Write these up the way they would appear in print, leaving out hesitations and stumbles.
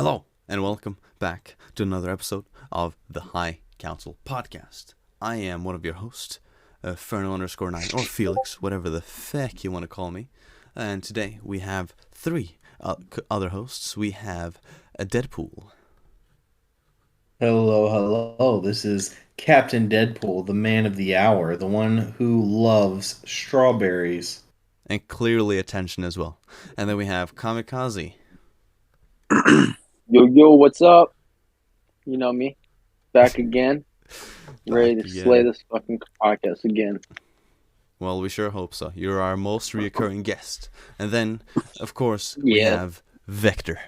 Hello, and welcome back to another episode of the High Council Podcast. I am one of your hosts, Ferno_9, or Felix, whatever the feck you want to call me. And today we have three other hosts. We have a Deadpool. Hello, hello. This is Captain Deadpool, the man of the hour, the one who loves strawberries. And clearly attention as well. And then we have Kamikaze. Yo, what's up? You know me, back again, ready to slay this fucking podcast again. Well, we sure hope so. You're our most reoccurring guest. And then, of course, we have Vector.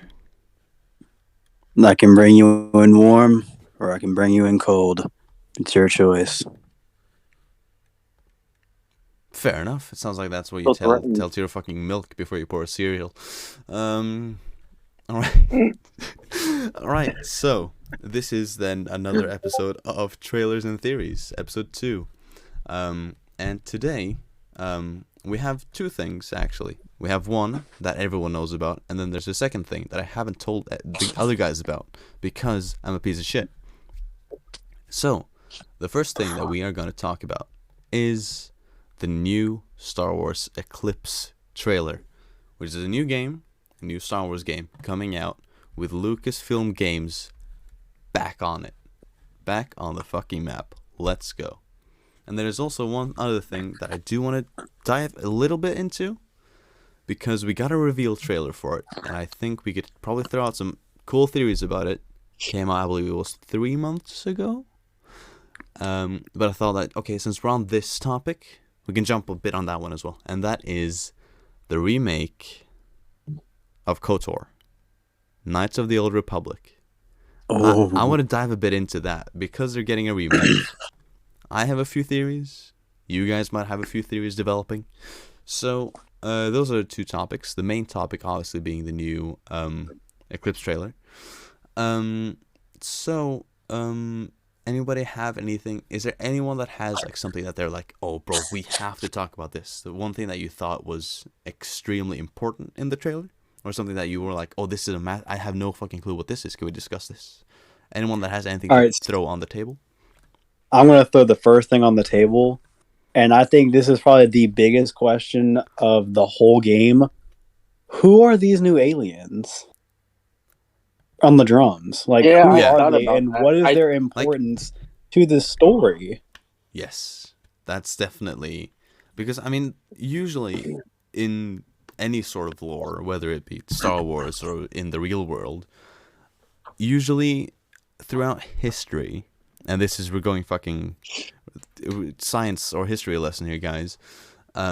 I can bring you in warm, or I can bring you in cold. It's your choice. Fair enough. It sounds like that's what you tell to your fucking milk before you pour a cereal. Alright. Alright, so this is then another episode of Trailers and Theories, episode 2. And today, we have two things, actually. We have one that everyone knows about, and then there's a second thing that I haven't told the other guys about, because I'm a piece of shit. So, the first thing that we are going to talk about is the new Star Wars Eclipse trailer, which is a new game, a new Star Wars game, coming out with Lucasfilm Games back on it. Back on the fucking map. Let's go. And there's also one other thing that I do want to dive a little bit into, because we got a reveal trailer for it, and I think we could probably throw out some cool theories about it. Came out, I believe it was 3 months ago. But I thought that, okay, since we're on this topic, we can jump a bit on that one as well. And that is the remake of Kotor, Knights of the Old Republic. I want to dive a bit into that, because they're getting a remake. I have a few theories. You guys might have a few theories developing. So, those are the two topics. The main topic, obviously, being the new Eclipse trailer. Anybody have anything? Is there anyone that has like something that they're like, oh, bro, we have to talk about this? The one thing that you thought was extremely important in the trailer? Or something that you were like, oh, this is I have no fucking clue what this is. Can we discuss this? Anyone that has anything to throw on the table? I'm going to throw the first thing on the table. And I think this is probably the biggest question of the whole game. Who are these new aliens on the drums? Like, who are they, and what is their importance to the story? Yes, that's definitely... Because, I mean, usually in any sort of lore, whether it be Star Wars or in the real world, usually throughout history, and this is, we're going fucking science or history lesson here, guys,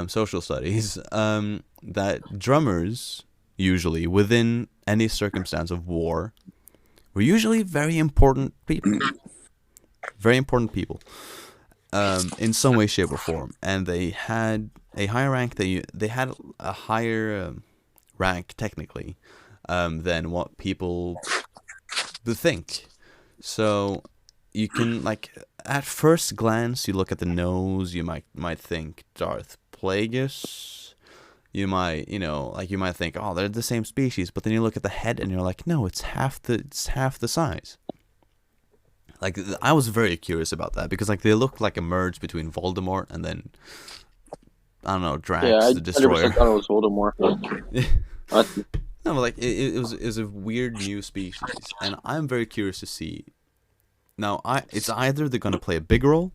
social studies, that drummers, usually, within any circumstance of war, were usually very important people. Very important people. In some way, shape, or form. And they had a higher rank, they had a higher rank, technically, than what people would think. So, you can, like, at first glance, you look at the nose, you might think Darth Plagueis. You might think, oh, they're the same species, but then you look at the head and you're like, no, it's half the size. Like, I was very curious about that, because like they look like a merge between Voldemort and then, I don't know, Drax the Destroyer. I thought it was Voldemort. No, but like it was a weird new species, and I'm very curious to see. Now, it's either they're gonna play a big role,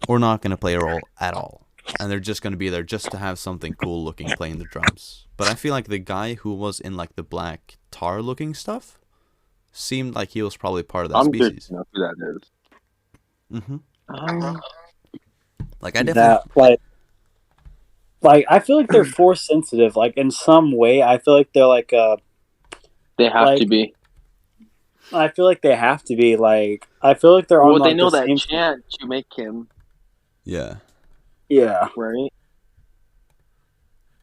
or not gonna play a role at all, and they're just gonna be there just to have something cool looking playing the drums. But I feel like the guy who was in like the black tar looking stuff seemed like he was probably part of that species. I'm who that is. Mm-hmm. Like I definitely like I feel like they're force sensitive. Like in some way, I feel like they're like they have to be. I feel like they have to be. Like I feel like they're on. Well, they know that chant to make him. Yeah. Yeah. Right.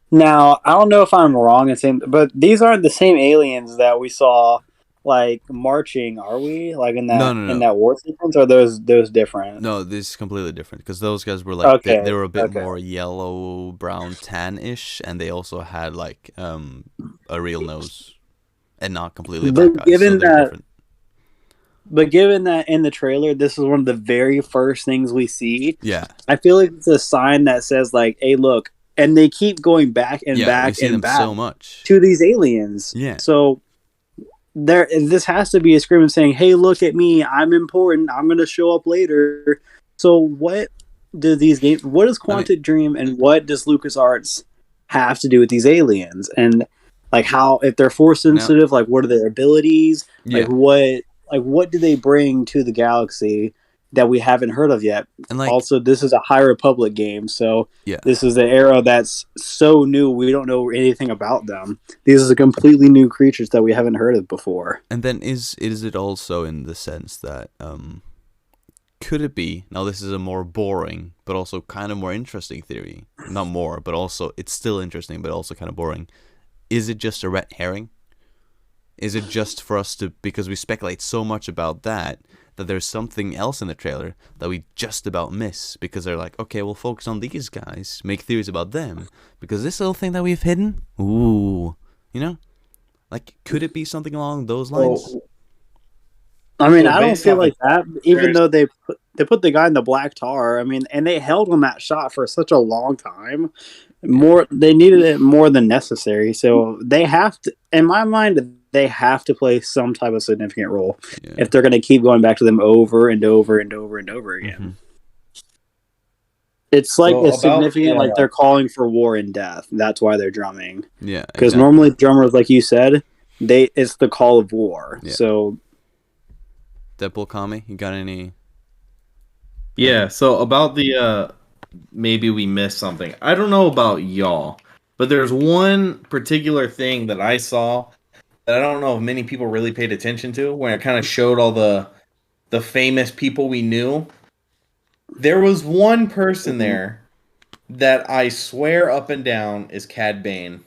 Now I don't know if I'm wrong in saying, but these aren't the same aliens that we saw like marching, are we? Like in that No. in that war sequence, or those different? No, this is completely different, because those guys were like they were a bit more yellow, brown, tan-ish, and they also had like a real nose, and not completely bad guys. Given So they're that, different. but given that in the trailer, this is one of the very first things we see. Yeah. I feel like it's a sign that says like, "Hey, look," and they keep going back and We back see and them back so much. to these aliens. Yeah. So this has to be a screaming saying, "Hey, look at me! I'm important. I'm going to show up later." So what do these games? What does Quantic Dream and what does LucasArts have to do with these aliens? And like how if they're force sensitive, like what are their abilities? Yeah. Like what do they bring to the galaxy that we haven't heard of yet? And like, also, this is a High Republic game, so yeah. this is the era that's so new we don't know anything about them. These are completely new creatures that we haven't heard of before. And then is it also in the sense that could it be, now this is a more boring but also kind of more interesting theory, not more but also it's still interesting but also kind of boring, is it just a red herring? Is it just for us to, because we speculate so much about that there's something else in the trailer that we just about miss because they're like, okay, we'll focus on these guys, make theories about them, because this little thing that we've hidden, ooh, you know? Like, could it be something along those lines? I mean, I don't feel like that, even though they put the guy in the black tar. I mean, and they held on that shot for such a long time. They needed it more than necessary. So they have to, in my mind, they have to play some type of significant role if they're going to keep going back to them over and over and over and over again. Mm-hmm. It's like so significant, like they're calling for war and death. That's why they're drumming. Yeah, because normally drummers, like you said, it's the call of war. Yeah. So, Deadpool, Kami, you got any? Yeah. So about the maybe we missed something. I don't know about y'all, but there's one particular thing that I saw that I don't know if many people really paid attention to when it kind of showed all the famous people we knew. There was one person there that I swear up and down is Cad Bane.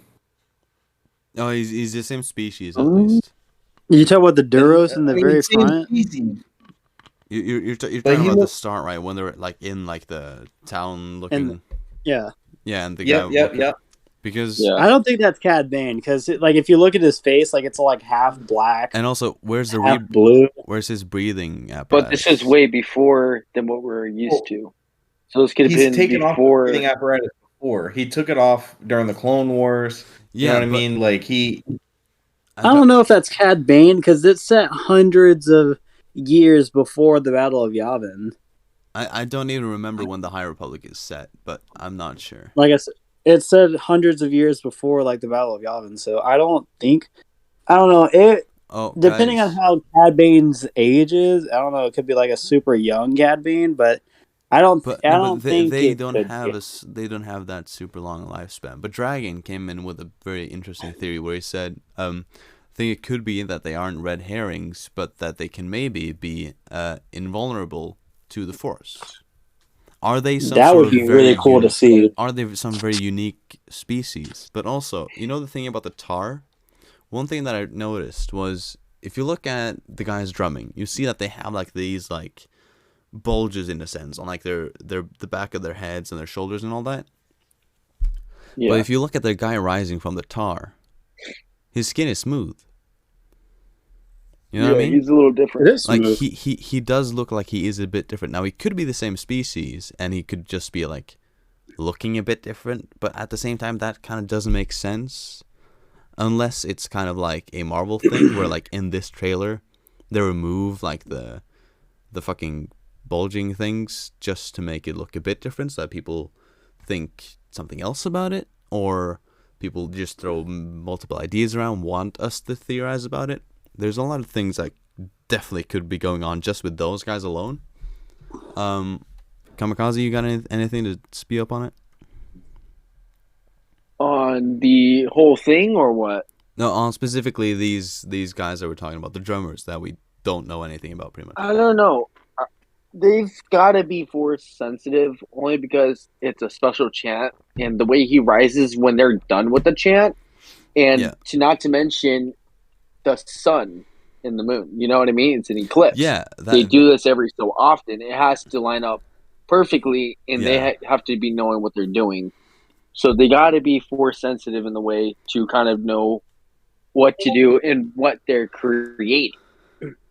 Oh, he's the same species at least. You talk about the Duros in the very front. You're talking about the start, right? When they're like in like the town looking. Yeah, and the guy. Yep. Because I don't think that's Cad Bane, because like if you look at his face, like it's like half black. And also, where's the blue? Where's his breathing apparatus? But this is way before than what we're used to. So this could have been taken before. Off the breathing apparatus before. He took it off during the Clone Wars. You know what I mean? Like I don't know if that's Cad Bane, because it's set hundreds of years before the Battle of Yavin. I don't even remember when the High Republic is set, but I'm not sure. Like I said, it said hundreds of years before like the Battle of Yavin, so I don't know. Depending on how Cad Bane's age is, I don't know, it could be like a super young Cad Bane, but I don't think they don't have that super long lifespan. But Dragon came in with a very interesting theory where he said, I think it could be that they aren't red herrings, but that they can maybe be invulnerable to the Force. Are they some that would be really cool to see. Are they some very unique species? But also, you know the thing about the tar? One thing that I noticed was if you look at the guys drumming, you see that they have like these like bulges in a sense on like the back of their heads and their shoulders and all that. Yeah. But if you look at the guy rising from the tar, his skin is smooth. You know what I mean? He's a little different. Like he does look like he is a bit different. Now he could be the same species and he could just be like looking a bit different, but at the same time that kind of doesn't make sense unless it's kind of like a Marvel thing where like in this trailer they remove like the fucking bulging things just to make it look a bit different so that people think something else about it, or people just throw multiple ideas around, want us to theorize about it. There's a lot of things that definitely could be going on just with those guys alone. Kamikaze, you got anything to spew up on it? On the whole thing or what? No, on specifically these guys that we're talking about, the drummers that we don't know anything about pretty much. I don't know. They've got to be force sensitive only because it's a special chant and the way he rises when they're done with the chant, and not to mention the sun and the moon. You know what I mean? It's an eclipse. Yeah. They do this every so often. It has to line up perfectly, and they have to be knowing what they're doing. So they got to be force sensitive in the way to kind of know what to do and what they're creating.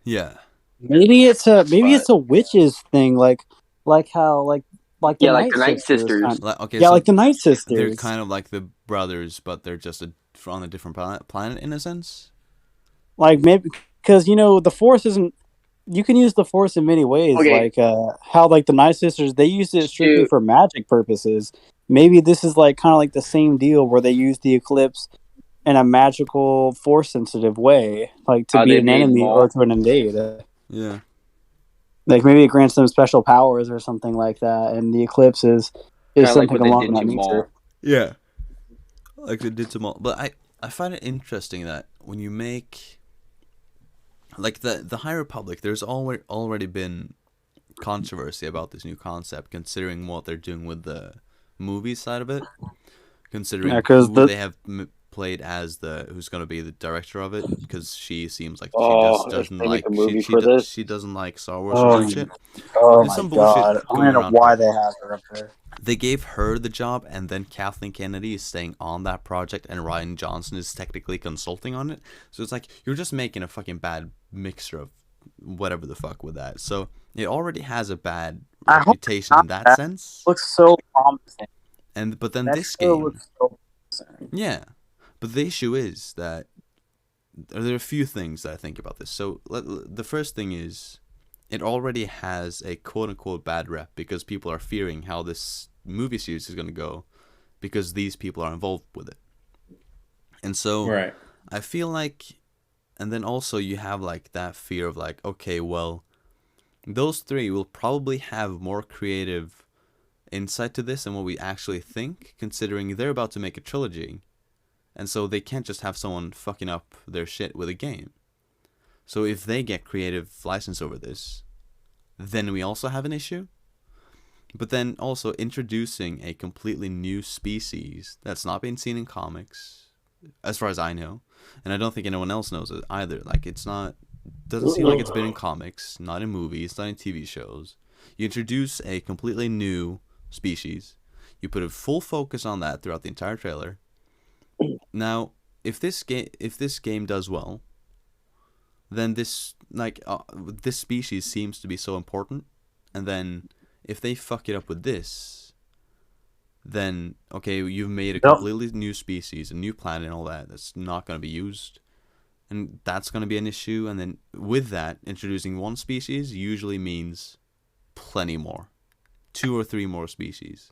Yeah. Maybe it's a witches thing, like how like the like Night the Night Sisters. Sisters. Okay, Yeah, so like the Night they're Sisters. kind of like the brothers, but they're just on a different planet in a sense. Like maybe because the Force isn't. You can use the Force in many ways, Okay. like how like the Night Sisters, they used it strictly Shoot. for magic purposes. Maybe this is like kind of like the same deal where they use the Eclipse in a magical Force sensitive way, like to How beat they an made enemy Maul. or to invade. Yeah. Like maybe it grants them special powers or something like that, and the Eclipse is Kinda like something what they along did that to nature. Maul. Yeah. Like they did to Maul. But I find it interesting that when you make like the High Republic, there's already been controversy about this new concept, considering what they're doing with the movie side of it, considering who they have played as who's going to be the director of it, because she seems like she just doesn't like she doesn't like Star Wars or some shit. Oh There's my some bullshit god! I going don't know around why her. they have her up there. They gave her the job, and then Kathleen Kennedy is staying on that project, and Rian Johnson is technically consulting on it. So it's like, you're just making a fucking bad mixture of whatever the fuck with that. So it already has a bad reputation in that sense. Looks so promising. But then That this show game, looks so promising. yeah. But the issue is that there are a few things that I think about this. So the first thing is, it already has a quote-unquote bad rep because people are fearing how this movie series is going to go because these people are involved with it. And so right. I feel like, and then also you have like that fear of like, okay, well, those three will probably have more creative insight to this than what we actually think, considering they're about to make a trilogy. And so they can't just have someone fucking up their shit with a game. So if they get creative license over this, then we also have an issue. But then also introducing a completely new species that's not been seen in comics, as far as I know, and I don't think anyone else knows it either. Like, doesn't seem like it's been in comics, not in movies, not in TV shows. You introduce a completely new species, you put a full focus on that throughout the entire trailer. Now, if this game does well, then this species seems to be so important, and then if they fuck it up with this, then okay, you've made a completely new species, a new planet, and all that. That's not going to be used, and that's going to be an issue. And then with that, introducing one species usually means plenty more, 2 or 3 more species.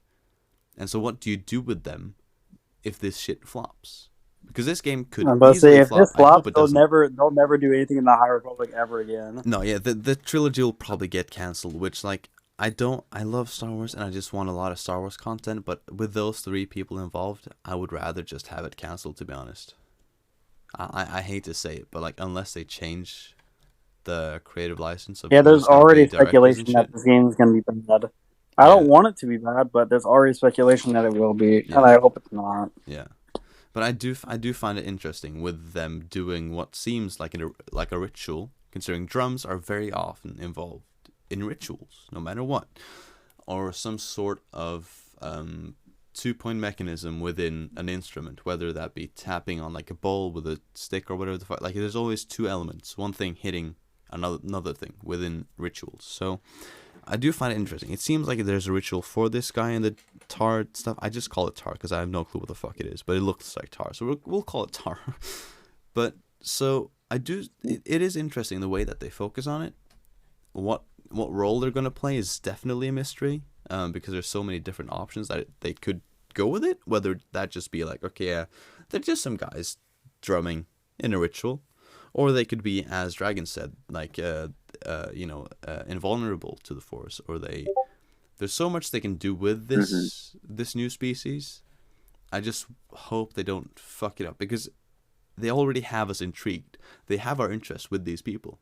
And so, what do you do with them if this shit flops? Because this game could easily flop. This flops, they'll never do anything in the High Republic ever again. No, yeah, the trilogy will probably get cancelled, which, like, I love Star Wars, and I just want a lot of Star Wars content, but with those 3 people involved, I would rather just have it cancelled, to be honest. I hate to say it, but, like, unless they change the creative license of there's already speculation that this game is going to be bad. I don't want it to be bad, but there's already speculation that it will be, and I hope it's not. Yeah. But I do find it interesting with them doing what seems like a ritual, considering drums are very often involved in rituals, no matter what, or some sort of 2-point mechanism within an instrument, whether that be tapping on like a bowl with a stick or whatever the fuck. Like, there's always 2 elements, one thing hitting another thing within rituals. So I do find it interesting. It seems like there's a ritual for this guy and the tar stuff. I just call it tar because I have no clue what the fuck it is, but it looks like tar, so we'll call it tar. But so it is interesting the way that they focus on it. What role they're going to play is definitely a mystery, because there's so many different options that they could go with it. Whether that just be like, okay, yeah, they're just some guys drumming in a ritual, or they could be, as Dragon said, like invulnerable to the Force, or there's so much they can do with this new species. I just hope they don't fuck it up, because they already have us intrigued. They have our interest with these people.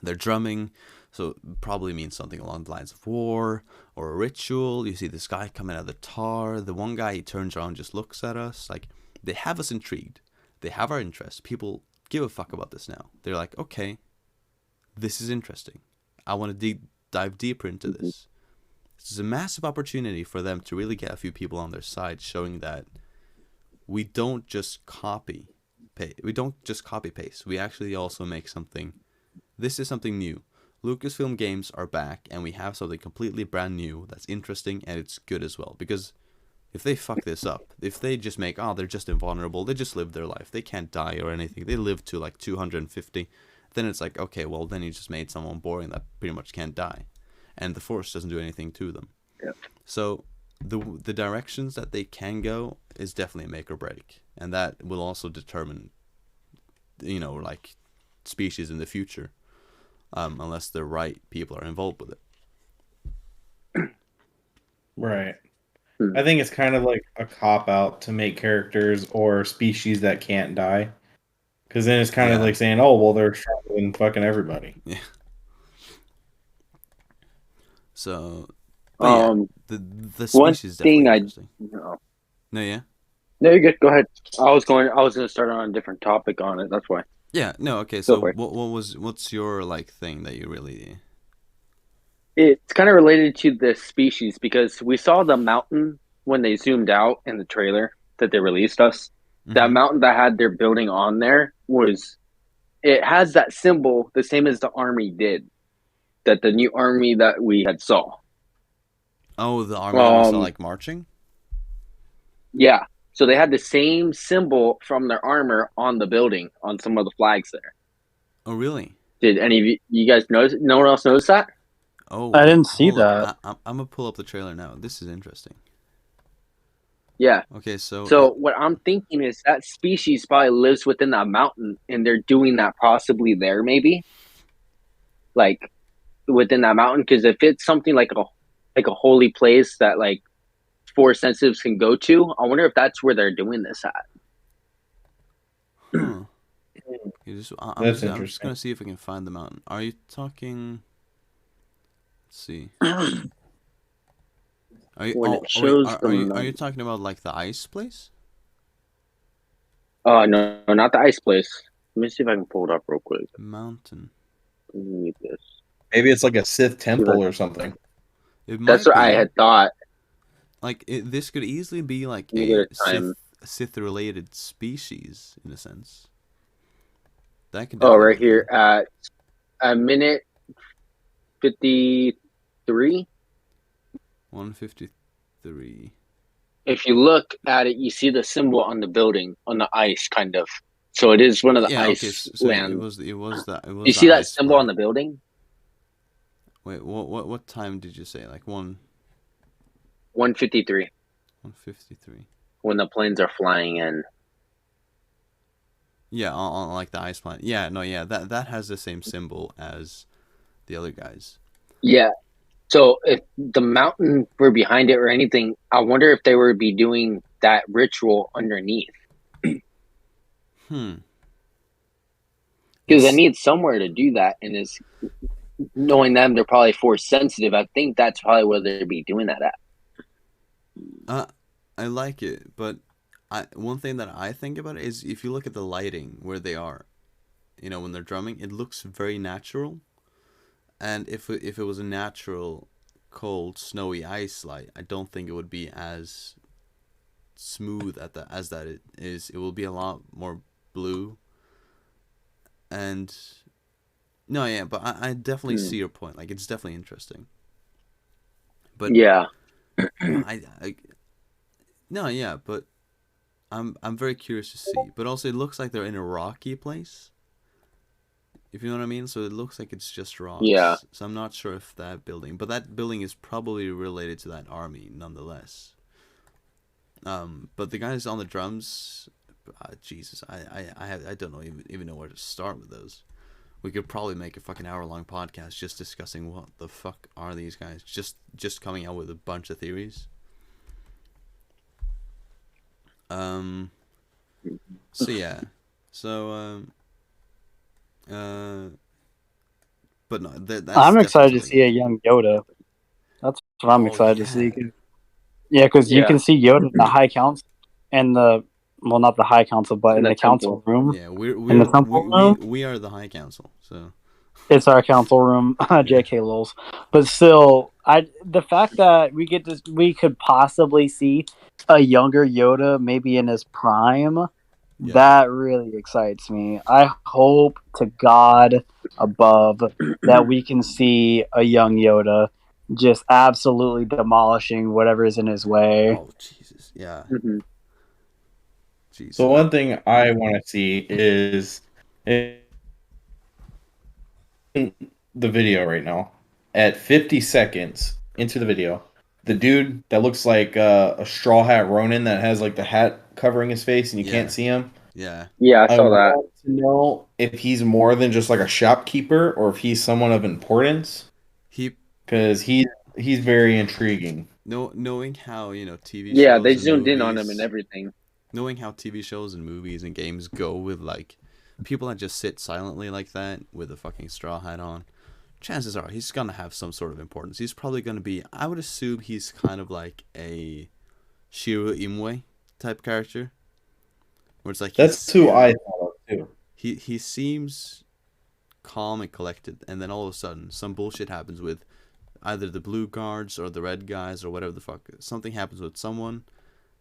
They're drumming, so it probably means something along the lines of war or a ritual. You see this guy coming out of the tar. The one guy, he turns around and just looks at us. Like, they have us intrigued. They have our interest. People give a fuck about this now. They're like, okay, this is interesting. I want to dive deeper into this. This is a massive opportunity for them to really get a few people on their side, showing that we don't just copy paste. We don't just copy paste. We actually also make something. This is something new. Lucasfilm games are back, and we have something completely brand new that's interesting and it's good as well. Because if they fuck this up, if they just make, they're just invulnerable, they just live their life, they can't die or anything, they live to like 250, then it's like, okay, well, then you just made someone boring that pretty much can't die. And the Force doesn't do anything to them. Yep. So the directions that they can go is definitely make or break. And that will also determine, like, species in the future. Unless the right people are involved with it. Right. I think it's kind of like a cop-out to make characters or species that can't die. Because then it's kind of like saying, oh, well, they're stronger than fucking everybody. Yeah. So, the species is definitely interesting. No, yeah? No, you're good. Go ahead. I was going to start on a different topic on it. That's why. Yeah, no, okay. So what's your like thing that you really? It's kind of related to the species because we saw the mountain when they zoomed out in the trailer that they released us. Mm-hmm. That mountain that had their building on there it has that symbol the same as the army did. That the new army that we had saw. Oh, the army that we saw like marching? Yeah. So they had the same symbol from their armor on the building, on some of the flags there. Oh, really? Did any of you guys notice? No one else noticed that? Oh, I didn't see that. I'm going to pull up the trailer now. This is interesting. Yeah. Okay, so what I'm thinking is that species probably lives within that mountain, and they're doing that possibly there, maybe? Like, within that mountain? Because if it's something like a holy place that, like, Force sensitives can go to. I wonder if that's where they're doing this at. Huh. I'm just gonna see if I can find the mountain. Are you talking? Let's see. Are you talking about like the ice place? No, not the ice place. Let me see if I can pull it up real quick. Mountain. Need this. Maybe it's like a Sith temple or something. That's what I had thought. Like this could easily be like a Sith-related species in a sense. That could. Right here at a minute 53. 1:53. If you look at it, you see the symbol on the building on the ice, kind of. So it is one of the ice lands. It was that. You see that symbol on the building? Wait, what time did you say? Like 1:53. 1:53. When the planes are flying in. Yeah, on like the ice planet. Yeah, no, yeah, that has the same symbol as the other guys. Yeah. So if the mountain were behind it or anything, I wonder if they would be doing that ritual underneath. Because I need somewhere to do that, and is knowing them, they're probably Force sensitive. I think that's probably where they'd be doing that at. I like it, but one thing that I think about it is if you look at the lighting where they are, when they're drumming, it looks very natural. And if it was a natural, cold, snowy ice light, I don't think it would be as smooth as that it is. It will be a lot more blue. And no, yeah, but I definitely see your point. Like, it's definitely interesting. But yeah, but I'm very curious to see. But also, it looks like they're in a rocky place. If you know what I mean, so it looks like it's just rocks. Yeah. So I'm not sure if that building, but that building is probably related to that army, nonetheless. But the guys on the drums, Jesus, I don't know even know where to start with those. We could probably make a fucking hour-long podcast just discussing what the fuck are these guys, just coming out with a bunch of theories. So yeah, but no, I'm excited to see a young Yoda. That's what I'm excited to see. Yeah, because you can see Yoda in the High Council and not the High Council, but in the council room. Yeah, we are the High Council, so it's our council room. JK lols, but still, the fact that we could possibly see a younger Yoda, maybe in his prime, Yeah. That really excites me. I hope to God above that we can see a young Yoda just absolutely demolishing whatever is in his way. Oh Jesus, yeah. Mhm. Jesus. So one thing I want to see is in the video right now, at 50 seconds into the video, the dude that looks like a straw hat Ronin that has like the hat covering his face and you can't see him. Yeah. Yeah, I I saw that. want to know if he's more than just like a shopkeeper or if he's someone of importance, He because he's very intriguing. knowing how TV Yeah, shows they and zoomed in on him and movies, everything. knowing how TV shows and movies and games go with like people that just sit silently like that with a fucking straw hat on. Chances are he's gonna have some sort of importance. He's probably gonna be. I would assume he's kind of like a Shiro Imwe type character, where it's like That's who I thought of too. he seems calm and collected, and then all of a sudden some bullshit happens with either the blue guards or the red guys or whatever the fuck. Something happens with someone,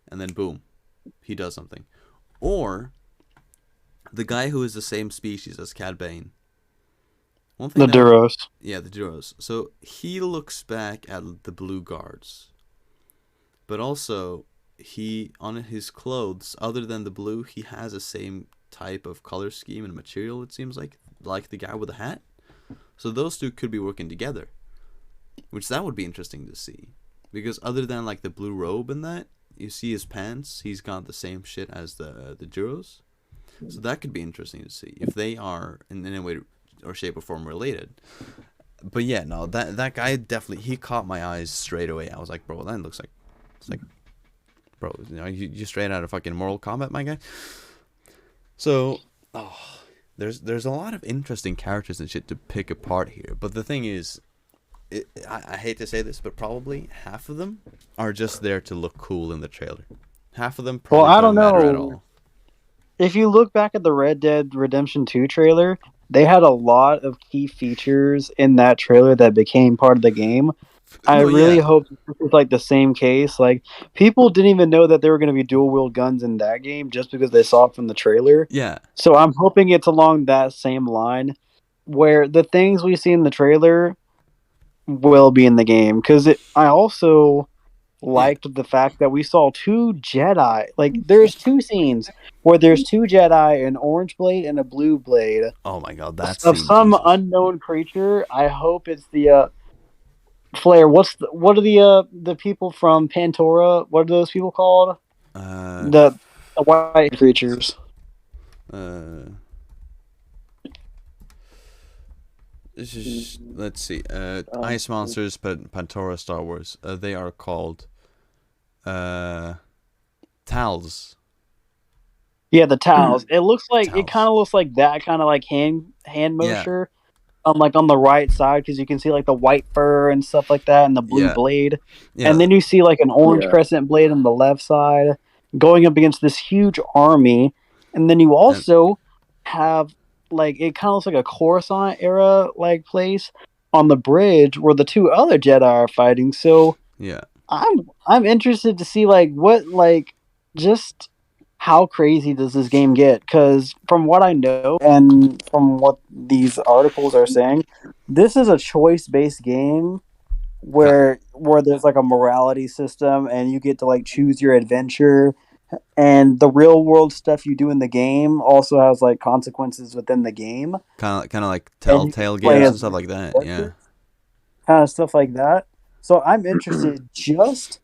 and then boom, he does something. Or the guy who is the same species as Cad Bane. One thing The Duros. Yeah, the Duros. So he looks back at the blue guards, but also he on his clothes, other than the blue, he has the same type of color scheme and material. It seems like the guy with the hat. So those two could be working together, which that would be interesting to see, because other than like the blue robe and that, you see his pants. He's got the same shit as the Duros. So that could be interesting to see if they are in any way or shape or form related. But yeah, no, that guy definitely, he caught my eyes straight away. I was like, bro, that looks like, it's like, bro, you straight out of fucking Mortal Kombat, my guy. So, there's a lot of interesting characters and shit to pick apart here. But the thing is, I hate to say this, but probably half of them are just there to look cool in the trailer. Half of them probably I don't matter know. at all. If you look back at the Red Dead Redemption 2 trailer, they had a lot of key features in that trailer that became part of the game. I really hope this is like the same case. Like, people didn't even know that there were going to be dual wield guns in that game just because they saw it from the trailer. Yeah. So I'm hoping it's along that same line where the things we see in the trailer will be in the game. Because I also liked the fact that we saw two Jedi. Like, there's two scenes where there's two Jedi, an orange blade and a blue blade. Oh my god, that's of some unknown creature. I hope it's the Flair. What are the people from Pantora? What are those people called? The white creatures. Let's see. Ice monsters, but Pantora, StarWars. They are called Tals. Yeah, the Tals. It looks like it kind of looks like that kind of like hand motion. Like on the right side, because you can see like the white fur and stuff like that, and the blue blade, and then you see like an orange crescent blade on the left side, going up against this huge army, and then you also have like it kind of looks like a Coruscant era like place on the bridge where the two other Jedi are fighting. So yeah, I'm interested to see like what like just how crazy does this game get? Because from what I know and from what these articles are saying, this is a choice-based game where there's like a morality system and you get to like choose your adventure, and the real world stuff you do in the game also has like consequences within the game. Kind of like Telltale games and stuff like that. Yeah, kind of stuff like that. So I'm interested just.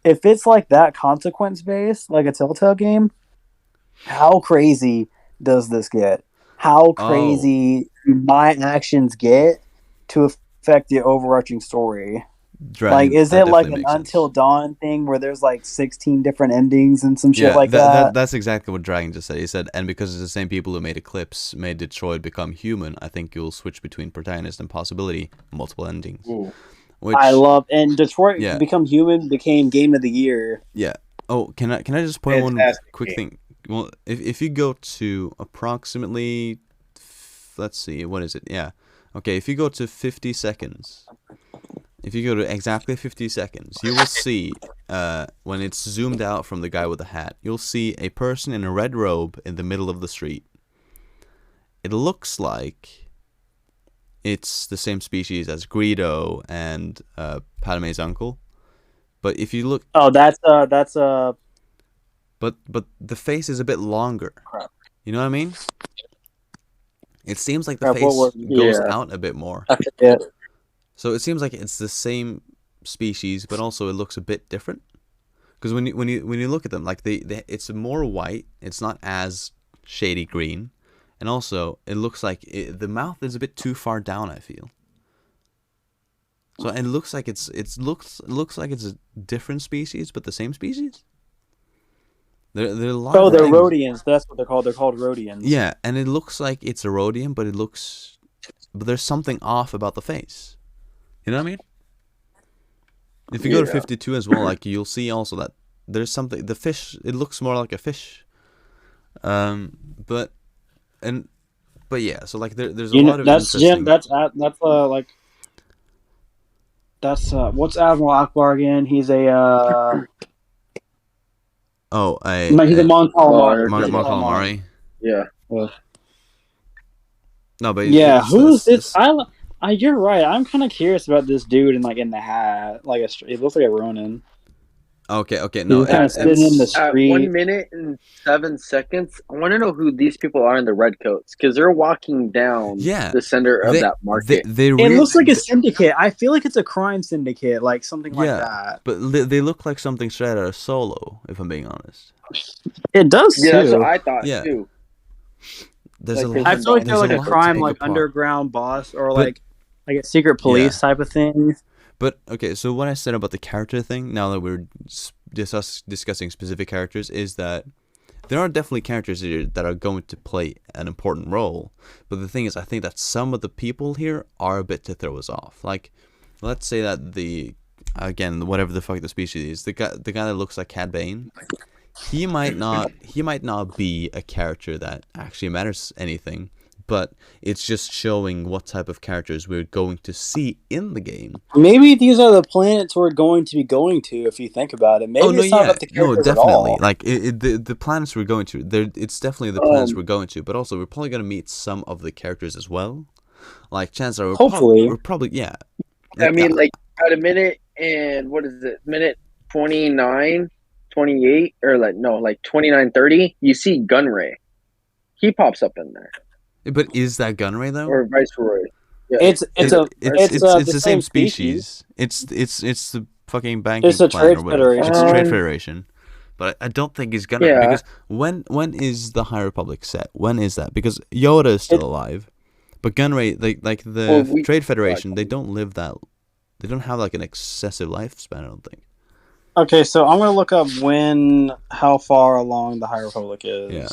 If it's like that consequence based, like a Telltale game, how crazy does this get? How crazy do my actions get to affect the overarching story? Like, is it like an Until Dawn thing where there's like 16 different endings and some shit like that? That's exactly what Dragon just said. He said, and because it's the same people who made Eclipse, made Detroit become human, I think you'll switch between protagonist and possibility, multiple endings. Ooh. Which, I love, and Detroit Become Human became Game of the Year. Yeah. Oh, can I just point one quick thing? Well, if you go to approximately, let's see, what is it? Yeah. Okay, if you go to 50 seconds, if you go to exactly 50 seconds, you will see when it's zoomed out from the guy with the hat, you'll see a person in a red robe in the middle of the street. It looks like it's the same species as Greedo and Padme's uncle. But if you look... Oh, that's But the face is a bit longer. You know what I mean? It seems like the face goes out a bit more. I forget. So it seems like it's the same species, but also it looks a bit different. Because when you look at them, like it's more white. It's not as shady green, and also it looks like the mouth is a bit too far down. I feel. So it looks like it looks like it's a different species, but the same species. They're a lot of they're things. Rhodians. That's what they're called. They're called Rhodians. Yeah, and it looks like it's a Rhodian, but there's something off about the face. You know what I mean? If you go to 52 as well, like you'll see also that there's something. The fish, it looks more like a fish. But yeah. So like there's a lot of interesting. That's what's Admiral Akbar again? He's a he's a Mon Calamari. Mon Calamari. Yeah. No, but yeah, who's this? You're right. I'm kind of curious about this dude in the hat. Like it looks like a Ronin. Okay. No, he's kind of sitting in the street. At 1 minute and 7 seconds, I want to know who these people are in the red coats because they're walking down the center of that market. It looks like a syndicate. I feel like it's a crime syndicate, like something like that. But they look like something straight out of Solo, if I'm being honest. It does too. Yeah, that's what I thought too. There's I feel like they're like a crime, like underground boss, or like a secret police type of thing. But okay, so what I said about the character thing, now that we're discussing specific characters, is that there are definitely characters here that are going to play an important role. But the thing is, I think that some of the people here are a bit to throw us off. Like, let's say that whatever the fuck the species is, the guy that looks like Cad Bane, he might not be a character that actually matters anything. But it's just showing what type of characters we're going to see in the game. Maybe these are the planets we're going to be going to, if you think about it. Maybe it's not about the characters definitely. At all. Like the planets we're going to, it's definitely the planets we're going to. But also, we're probably going to meet some of the characters as well. Like chances are, we're probably yeah. I mean, like at a minute and what is it? Minute 29, 28, or like 29, 30. You see Gunray. He pops up in there. But is that Gunray though? Or Viceroy? Yeah. It's the same species. It's the fucking banking plan or whatever. It's a trade federation. But I don't think he's Gunray because when is the High Republic set? When is that? Because Yoda is still alive, but Gunray like the Trade Federation, they don't live that. They don't have like an excessive lifespan. I don't think. Okay, so I'm gonna look up how far along the High Republic is. Yeah,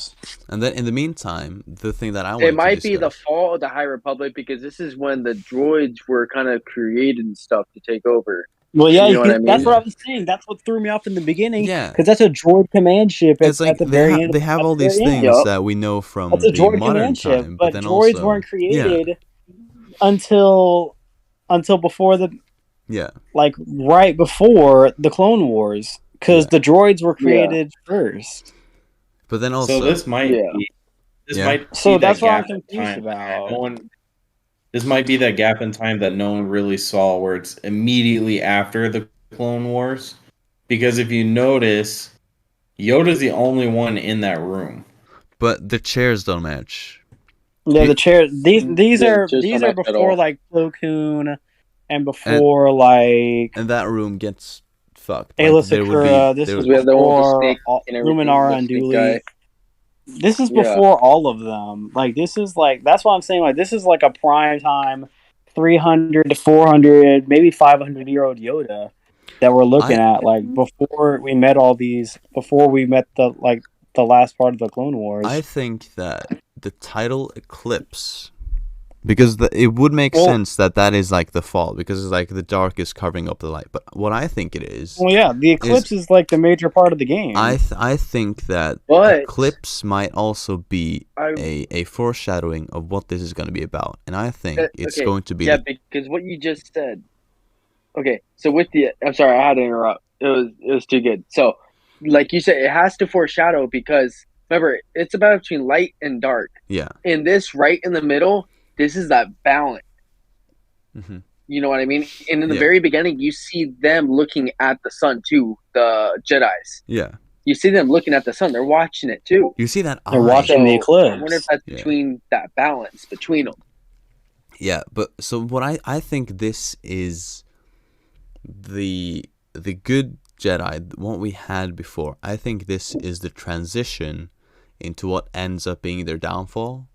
and then in the meantime, the thing that I want might be the fall of the High Republic because this is when the droids were kind of created and stuff to take over. Well, yeah, that's what I was saying. That's what threw me off in the beginning. Yeah, because that's a droid command ship. It's like they have all these things that we know from the modern time, but then droids weren't created until before the. Yeah. Like right before the Clone Wars, because the droids were created first. But then also, so this might be. So that's what I'm confused about. This might be that gap in time that no one really saw, where it's immediately after the Clone Wars. Because if you notice, Yoda's the only one in that room. But the chairs don't match. Yeah, the chairs. These are before like Plo Koon. And before, and that room gets fucked. Ayla Secura, this is before Luminara and Dooley. This is before all of them. Like, this is like, that's what I'm saying. Like, this is like a prime time 300 to 400, maybe 500-year-old Yoda that we're looking at. Like, before we met the last part of the Clone Wars. I think that the title Eclipse. Because it would make sense that is like the fall, because it's like the dark is covering up the light. But what I think it is... Well, yeah, the Eclipse is like the major part of the game. I think that Eclipse might also be a foreshadowing of what this is going to be about. And I think it's going to be... Yeah, because what you just said... Okay, so with the... I'm sorry, I had to interrupt. it was too good. So, like you said, it has to foreshadow because remember, it's about between light and dark. Yeah. In this, right in the middle, this is that balance. Mm-hmm. You know what I mean? And in the Yeah. very beginning, you see them looking at the sun too. The Jedi's. Yeah. You see them looking at the sun. They're watching it too. You see that They're eye. watching the eclipse. I wonder if that's between that balance between them. Yeah, but so what I think this is the good Jedi, what we had before. I think this is the transition into what ends up being their downfall,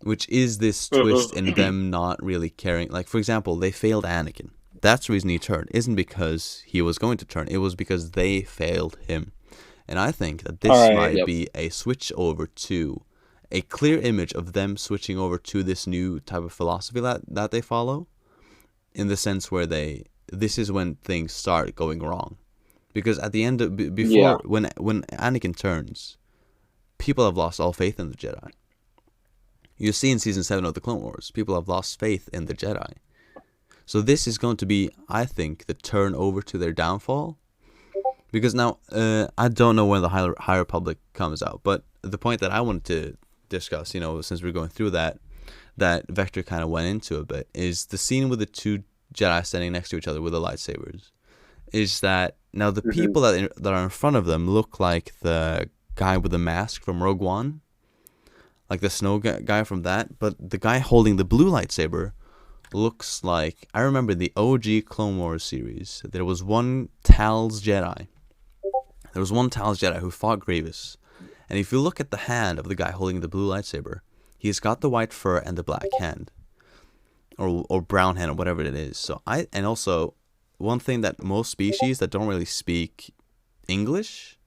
which is this twist in them not really caring. Like, for example, they failed Anakin. That's the reason he turned. Isn't because he was going to turn. It was because they failed him. And I think that this might be a switch over to a clear image of them switching over to this new type of philosophy that they follow, in the sense where this is when things start going wrong. Because at the end of, before, when Anakin turns, people have lost all faith in the Jedi. You see in Season 7 of the Clone Wars, people have lost faith in the Jedi. So this is going to be, I think, the turn over to their downfall. Because now, I don't know when the High Republic comes out, but the point that I wanted to discuss, since we're going through that Vector kind of went into a bit, is the scene with the two Jedi standing next to each other with the lightsabers. Is that now the people that are in front of them look like the guy with the mask from Rogue One, like the snow guy from that, but the guy holding the blue lightsaber looks like, I remember the OG Clone Wars series, there was one Tal's Jedi. There was one Tal's Jedi who fought Grievous. And if you look at the hand of the guy holding the blue lightsaber, he's got the white fur and the black hand. Or brown hand, or whatever it is. And also, one thing that most species that don't really speak English,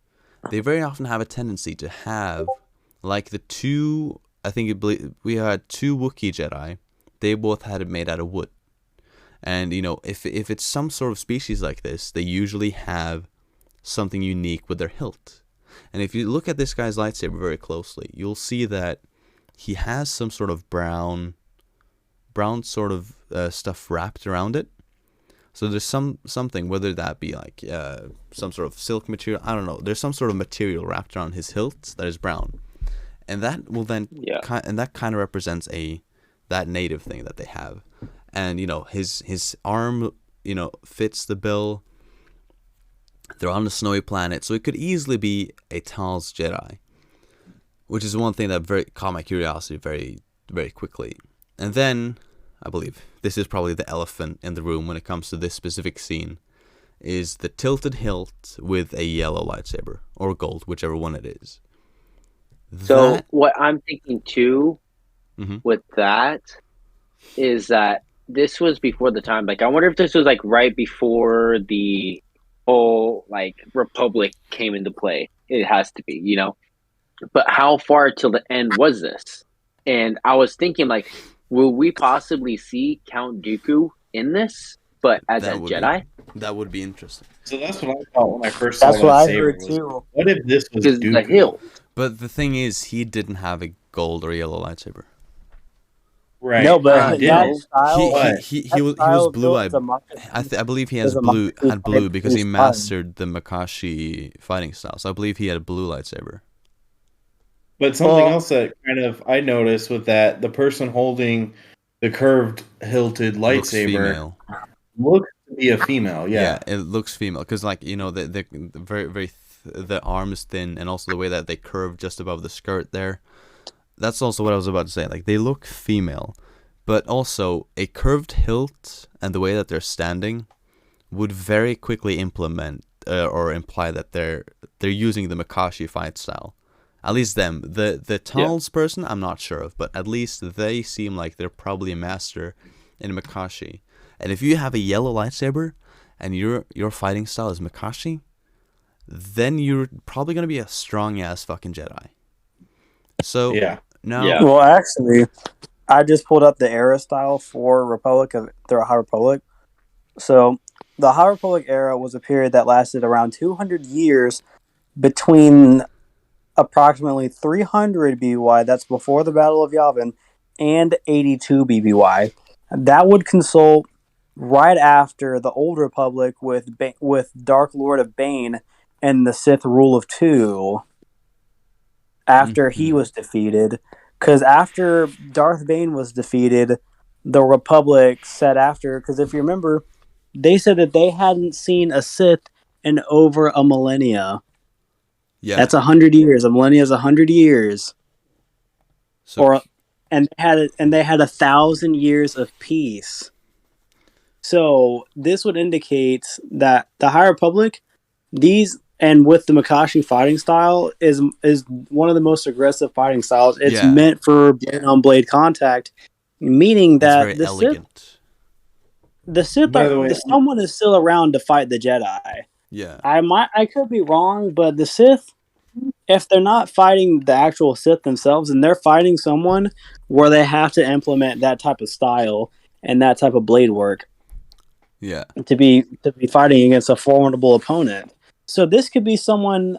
they very often have a tendency to have, like the two, we had two Wookiee Jedi, they both had it made out of wood. And, if it's some sort of species like this, they usually have something unique with their hilt. And if you look at this guy's lightsaber very closely, you'll see that he has some sort of brown sort of stuff wrapped around it. So there's something, whether that be like some sort of silk material, I don't know. There's some sort of material wrapped around his hilt that is brown, and that will then and that kind of represents that native thing that they have. And his arm fits the bill. They're on a snowy planet, so it could easily be a Tal's Jedi, which is one thing that caught my curiosity very, very quickly. And then, I believe, this is probably the elephant in the room when it comes to this specific scene, is the tilted hilt with a yellow lightsaber, or gold, whichever one it is. So what I'm thinking too, with that, is that this was before the time. Like, I wonder if this was like right before the whole like Republic came into play. It has to be, But how far till the end was this? And I was thinking, like, will we possibly see Count Dooku in this, but as a Jedi? That would be interesting. So that's what I thought when I first saw that saber. That's what I heard too. What if this was Dooku? The hilt. But the thing is, he didn't have a gold or yellow lightsaber. Right. No, but that style, he was blue-eyed. I believe he had blue because he mastered the Makashi fighting style. So I believe he had a blue lightsaber. But something else that kind of I noticed with that, the person holding the curved hilted lightsaber looks to be a female. Yeah, it looks female because, the very very the arm is thin, and also the way that they curve just above the skirt there. That's also what I was about to say. Like, they look female, but also a curved hilt and the way that they're standing would very quickly implement or imply that they're using the Makashi fight style. At least them. The Tal's person, I'm not sure of, but at least they seem like they're probably a master in Makashi. And if you have a yellow lightsaber and your fighting style is Makashi, then you're probably gonna be a strong ass fucking Jedi. So well, actually, I just pulled up the era style for the High Republic. So the High Republic era was a period that lasted around 200 years between approximately 300 BBY, that's before the Battle of Yavin, and 82 BBY. That would consult right after the Old Republic with Dark Lord of Bane and the Sith Rule of Two. After he was defeated, because after Darth Bane was defeated, the Republic said after, because if you remember, they said that they hadn't seen a Sith in over a millennia. Yeah, That's 100 years. A millennia is 100 years. so And they had 1,000 years of peace. So this would indicate that the High Republic, and with the Makashi fighting style, is one of the most aggressive fighting styles. It's meant for blade on blade contact, meaning that it's very elegant. Someone is still around to fight the Jedi. Yeah, I could be wrong, but the Sith, if they're not fighting the actual Sith themselves, and they're fighting someone where they have to implement that type of style and that type of blade work, to be fighting against a formidable opponent. So this could be someone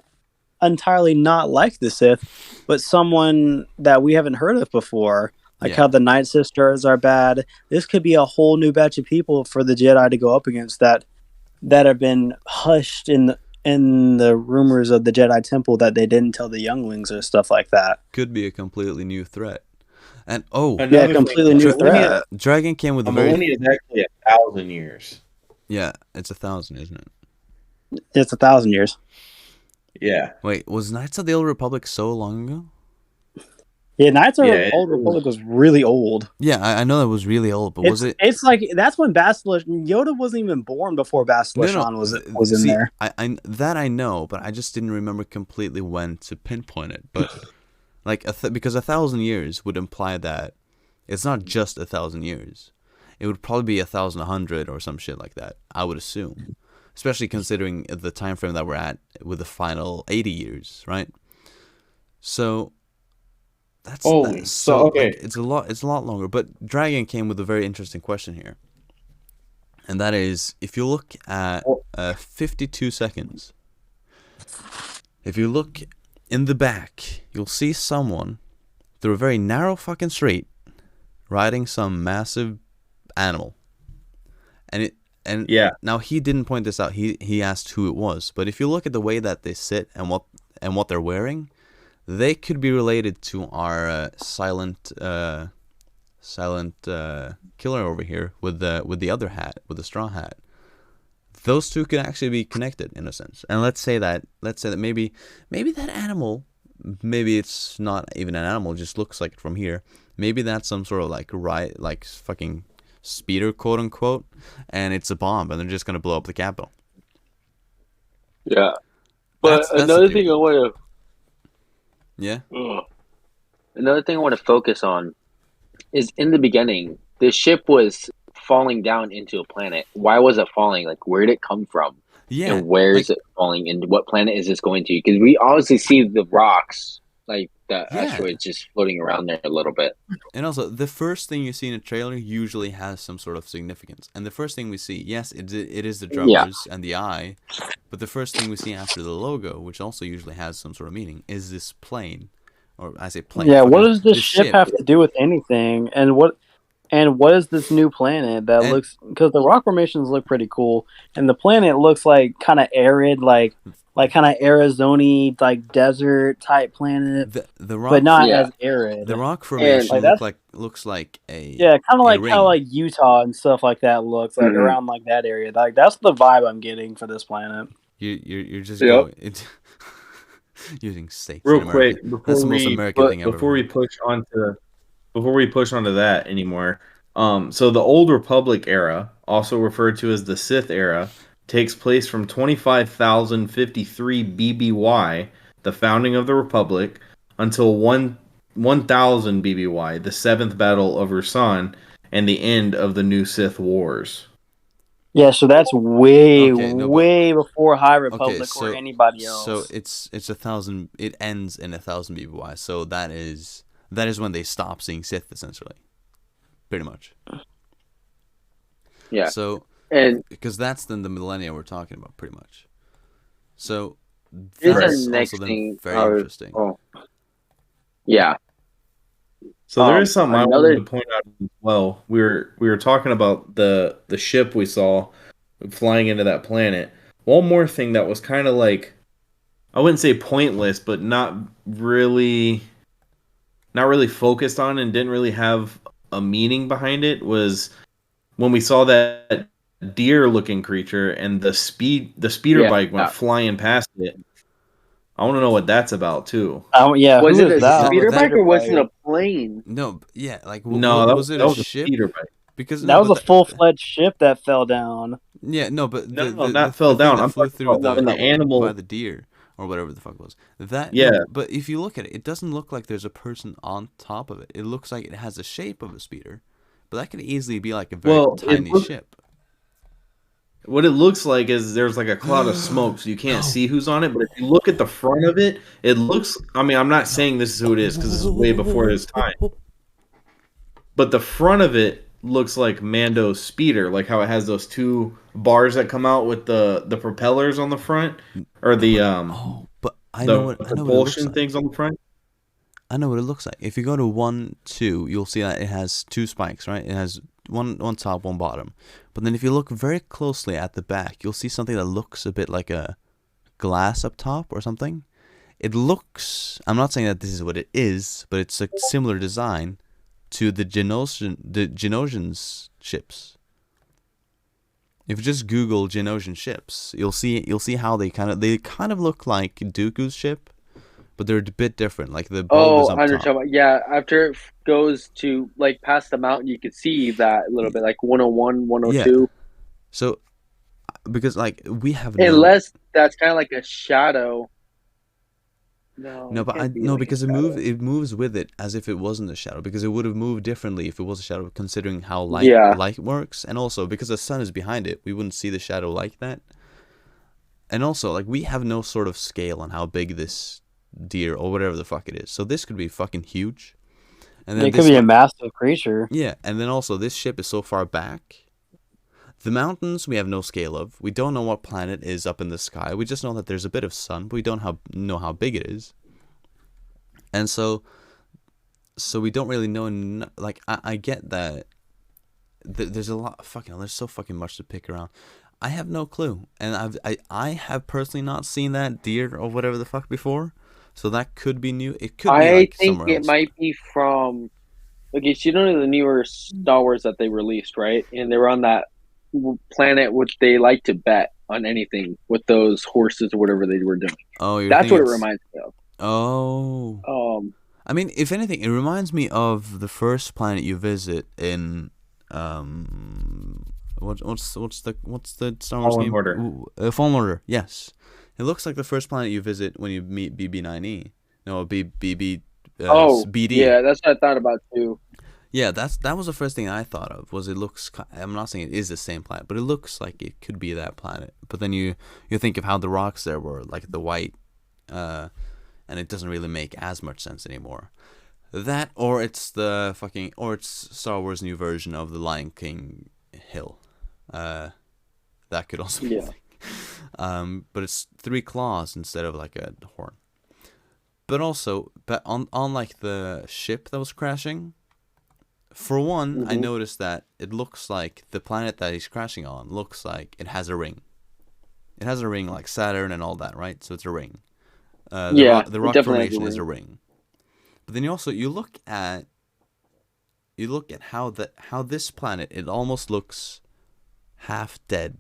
entirely not like the Sith, but someone that we haven't heard of before. Like how the Night Sisters are bad. This could be a whole new batch of people for the Jedi to go up against that have been hushed in the rumors of the Jedi Temple that they didn't tell the younglings or stuff like that. Could be a completely new threat. And completely new threat. Dragon came with a millennia is actually 1,000 years. Yeah, it's 1,000, isn't it? It's 1,000 years. Yeah. Wait, was Knights of the Old Republic so long ago? Yeah, Knights of the Old Republic was really old. Yeah, I know that was really old, but was it? It's like that's when Yoda wasn't even born before Bastila Shan was in there. I know, but I just didn't remember completely when to pinpoint it. But like because 1,000 years would imply that it's not just 1,000 years. It would probably be 1,100 or some shit like that. I would assume, especially considering the time frame that we're at with the final 80 years, right? So. Okay. Like, it's a lot longer. But Dragon came with a very interesting question here, and that is, if you look at 52 seconds, if you look in the back, you'll see someone through a very narrow fucking street riding some massive animal, Now he didn't point this out. He asked who it was, but if you look at the way that they sit and what they're wearing. They could be related to our silent killer over here with the other hat, with the straw hat. Those two could actually be connected in a sense. And let's say that maybe that animal, maybe it's not even an animal, it just looks like it from here. Maybe that's some sort of like fucking speeder, quote unquote, and it's a bomb, and they're just gonna blow up the Capitol. Yeah, but that's another thing I want to. Yeah. Another thing I want to focus on is in the beginning, the ship was falling down into a planet. Why was it falling? Like, where did it come from? Yeah. And where is it falling? And what planet is this going to? Because we obviously see the rocks, like the asteroids, just floating around there a little bit. And also, the first thing you see in a trailer usually has some sort of significance. And the first thing we see, yes, it is the drummers and the eye. But the first thing we see after the logo, which also usually has some sort of meaning, is this plane. Or I say plane. Yeah, what does this ship have to do with anything? And what is this new planet that looks... Because the rock formations look pretty cool. And the planet looks like kind of arid, like kind of Arizona-y, like desert type planet. The rock, but not as arid. The rock formation looks like a... Yeah, kind of like Utah and stuff like that looks like around like that area. Like that's the vibe I'm getting for this planet. You're just going using states. Real quick, that's the most American thing ever. Before we push onto that anymore, so the Old Republic era, also referred to as the Sith era, takes place from 25,053 BBY, the founding of the Republic, until 1000 BBY, the Seventh Battle of Rusan, and the end of the New Sith Wars. Yeah, so that's way before High Republic or anybody else. So it's 1,000. It ends in 1,000 BBY. So that is when they stop seeing Sith, essentially, pretty much. Yeah. So because that's then the millennia we're talking about, pretty much. So that's the next also thing very interesting. Yeah. So there is something I wanted another to point out as well. We were talking about the ship we saw flying into that planet. One more thing that was kind of like, I wouldn't say pointless, but not really focused on and didn't really have a meaning behind it was when we saw that deer looking creature and the speeder yeah. bike went flying past it. I want to know what that's about too. Yeah, Was who it is a that? speeder bike or was it Bike? a plane? No, yeah, like No, was it that a was a ship? speeder bike. Because That was a full-fledged ship that fell down. yeah, no, but No, the not fell thing down. that I'm flew talking through about when the by animal. the deer or whatever the fuck it was. That Yeah. no, but if you look at it, it doesn't look like there's a person on top of it. It looks like it has the shape of a speeder, but that could easily be like a very tiny ship. What it looks like is there's like a cloud of smoke, so you can't see who's on it. But if you look at the front of it, it looks. I mean, I'm not saying this is who it is because this is way before his time. But the front of it looks like Mando's speeder, like how it has those two bars that come out with the propellers on the front, or the but I know what propulsion it looks like. things on the front. I know what it looks like. If you go to 1, 2, you'll see that it has 2 spikes, right? It has one top, one bottom. But then if you look very closely at the back, you'll see something that looks a bit like a glass up top or something. It looks, I'm not saying that this is what it is, but it's a similar design to the Genosians ships. If you just Google Genosian ships, you'll see how they kind of look like Dooku's ship, but they're a bit different. Like the bulb is up top. Yeah, after it goes to like past the mountain, you can see that a little bit, like 101, 102. Yeah. So, because like we have unless that's kind of like a shadow. No, but because it moves with it as if it wasn't a shadow, because it would have moved differently if it was a shadow, considering how light works, and also because the sun is behind it, we wouldn't see the shadow like that. And also, like, we have no sort of scale on how big this deer or whatever the fuck it is, so this could be fucking huge. And then it could be a massive creature. Yeah, and then also this ship is so far back. The mountains we have no scale of. We don't know what planet is up in the sky. We just know that there's a bit of sun, but we don't know how big it is. And so we don't really know. Like, I get that there's a lot. There's so fucking much to pick around. I have no clue, and I have personally not seen that deer or whatever the fuck before. So that could be new. It could be like somewhere else. I think it might be from. Okay, so you know the newer Star Wars that they released, right? And they were on that planet which they like to bet on anything with those horses or whatever they were doing. Oh, that's what it reminds me of. Oh. I mean, if anything, it reminds me of the first planet you visit in what's the Star Wars Fallen game? Order. Fallen Order. Yes. It looks like the first planet you visit when you meet BB-9E. No, BD. Yeah, that's what I thought about too. Yeah, that was the first thing I thought of. Was it looks? I'm not saying it is the same planet, but it looks like it could be that planet. But then you think of how the rocks there were like the white, and it doesn't really make as much sense anymore. That or it's it's Star Wars new version of the Lion King hill. That could also be. But it's 3 claws instead of like a horn. But also, on like the ship that was crashing. For one, I noticed that it looks like the planet that he's crashing on looks like it has a ring. It has a ring like Saturn and all that, right? So it's a ring. The rock formation is a ring. But then you look at how this planet, it almost looks half dead,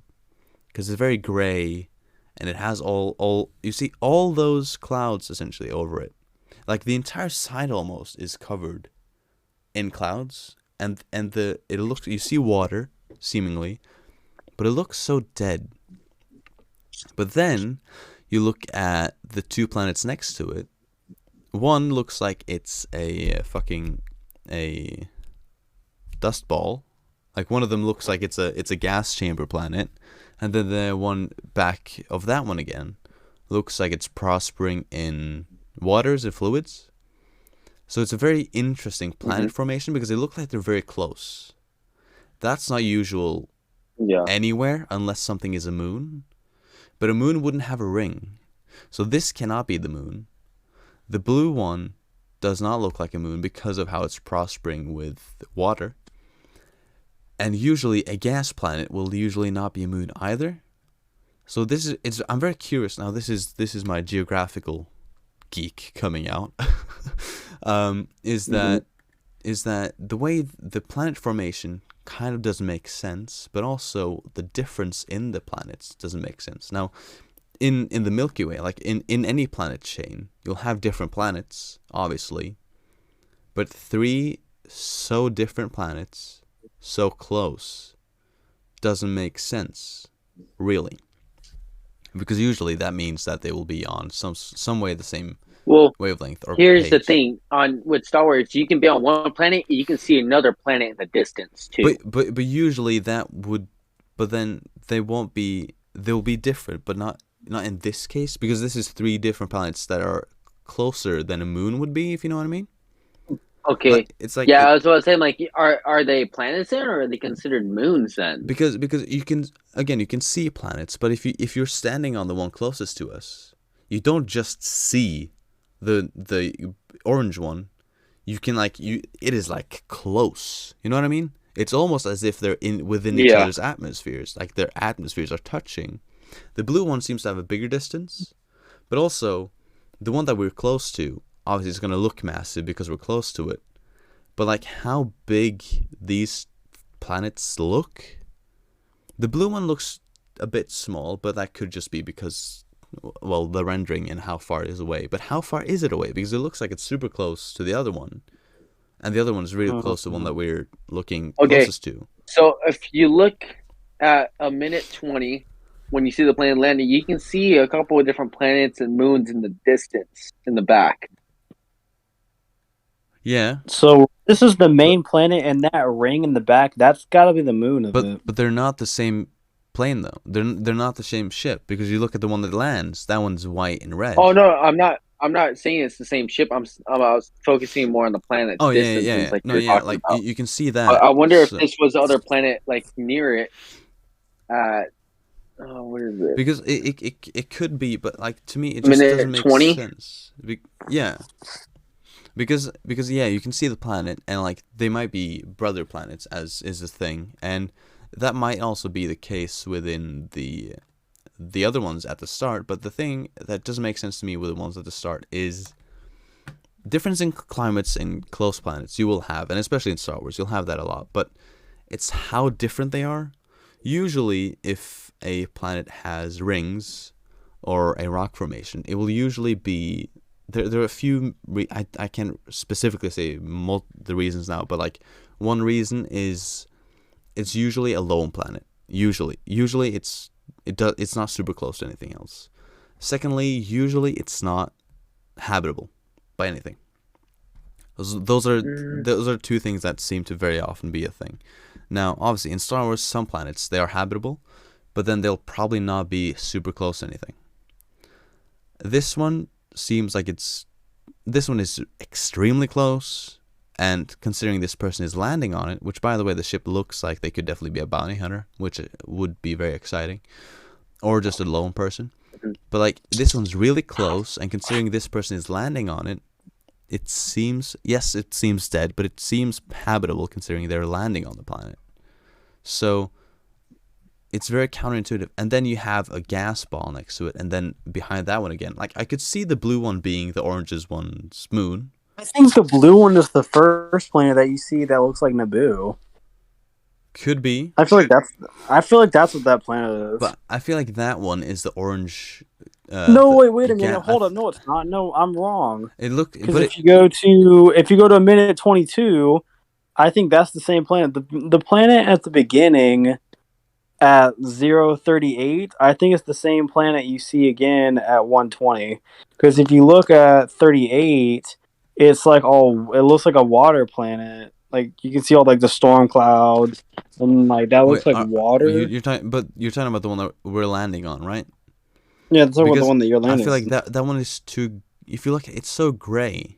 because it's very gray, and it has all you see all those clouds essentially over it, like the entire side almost is covered in clouds, and it looks, you see water seemingly, but it looks so dead. But then you look at the 2 planets next to it. One looks like it's a dust ball. Like one of them looks like it's a gas chamber planet, and then the one back of that one again looks like it's prospering in waters and fluids. So it's a very interesting planet formation, because they look like they're very close. That's not usual anywhere unless something is a moon. But a moon wouldn't have a ring. So this cannot be the moon. The blue one does not look like a moon because of how it's prospering with water. And usually a gas planet will usually not be a moon either. So I'm very curious now. This is my geographical geek coming out. Is that the way the planet formation kind of doesn't make sense, but also the difference in the planets doesn't make sense. Now, in the Milky Way, like in any planet chain, you'll have different planets, obviously, but 3 so different planets so close doesn't make sense, really. Because usually that means that they will be on some way the same wavelength or here's page. the thing with Star Wars, you can be on one planet, you can see another planet in the distance too. But usually but then they'll be different, but not in this case, because this is 3 different planets that are closer than a moon would be, if you know what I mean. Okay. Like, it's like I was about to say, like, are they planets then, or are they considered moons then? Because you can see planets, but if you're standing on the one closest to us, you don't just see the orange one. You can it is like close. You know what I mean? It's almost as if they're within each other's atmospheres, like their atmospheres are touching. The blue one seems to have a bigger distance, but also the one that we're close to, obviously it's going to look massive because we're close to it. But like how big these planets look, the blue one looks a bit small, but that could just be because, well, the rendering and how far it is away. But how far is it away? Because it looks like it's super close to the other one, and the other one is really close to the one that we're looking closest to. So if you look at a minute 20, when you see the plane landing, you can see a couple of different planets and moons in the distance in the back. Yeah. So this is the main planet, and that ring in the back, that's got to be the moon of it. But they're not the same plane though. They're not the same ship, because you look at the one that lands. That one's white and red. Oh no, I'm not saying it's the same ship. I was focusing more on the planet. Oh yeah. Like no, yeah. Like about. you can see that. I wonder if this was the other planet, like near it. What is it? Because it could be, but like to me it just doesn't make 20? sense. Yeah. Because you can see the planet, and like they might be brother planets, as is a thing, and that might also be the case within the other ones at the start. But the thing that doesn't make sense to me with the ones at the start is difference in climates in close planets. You will have, and especially in Star Wars, you'll have that a lot. But it's how different they are. Usually, if a planet has rings or a rock formation, it will usually be. There are a few. I can't specifically say the reasons now, but like one reason is it's usually a lone planet. Usually it's not super close to anything else. Secondly, usually it's not habitable by anything. Those are 2 things that seem to very often be a thing. Now, obviously, in Star Wars, some planets they are habitable, but then they'll probably not be super close to anything. This one seems like this one is extremely close, and considering this person is landing on it, which by the way the ship looks like they could definitely be a bounty hunter, which would be very exciting, or just a lone person, but like this one's really close, and considering this person is landing on it, it seems dead, but it seems habitable considering they're landing on the planet. So it's very counterintuitive. And then you have a gas ball next to it, and then behind that one again, like I could see the blue one being the orange's one's moon. I think the blue one is the first planet that you see that looks like Naboo. Could be. I feel like that's what that planet is. But I feel like that one is the orange. No, wait a minute. Hold up. No, it's not. No, I'm wrong. It looked. Because if you go to a minute 22, I think that's the same planet. The planet at the beginning at 038, I think it's the same planet you see again at 120. Because if you look at 38, it's like it looks like a water planet. Like you can see all like the storm clouds, and like that looks like water. You're talking about the one that we're landing on, right? Yeah, that's the one that you're landing. I feel like that one is too. If you look, it's so gray,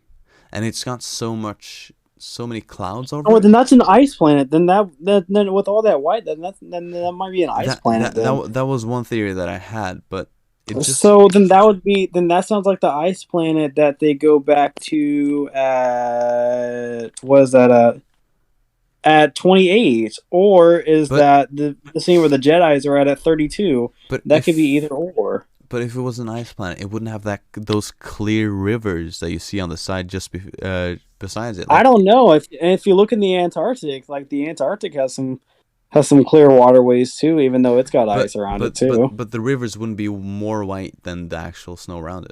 and it's got so many clouds over. Oh, then that's an ice planet. Then with all that white, then that might be an ice planet. That was one theory that I had, but So then that sounds like the ice planet that they go back to at 28, or is that the scene where the Jedis are at 32? But that could be either or. But if it was an ice planet, it wouldn't have those clear rivers that you see on the side just besides it. I don't know if you look in the Antarctic, like the Antarctic has some clear waterways too, even though it's got ice around it too. But the rivers wouldn't be more white than the actual snow around it.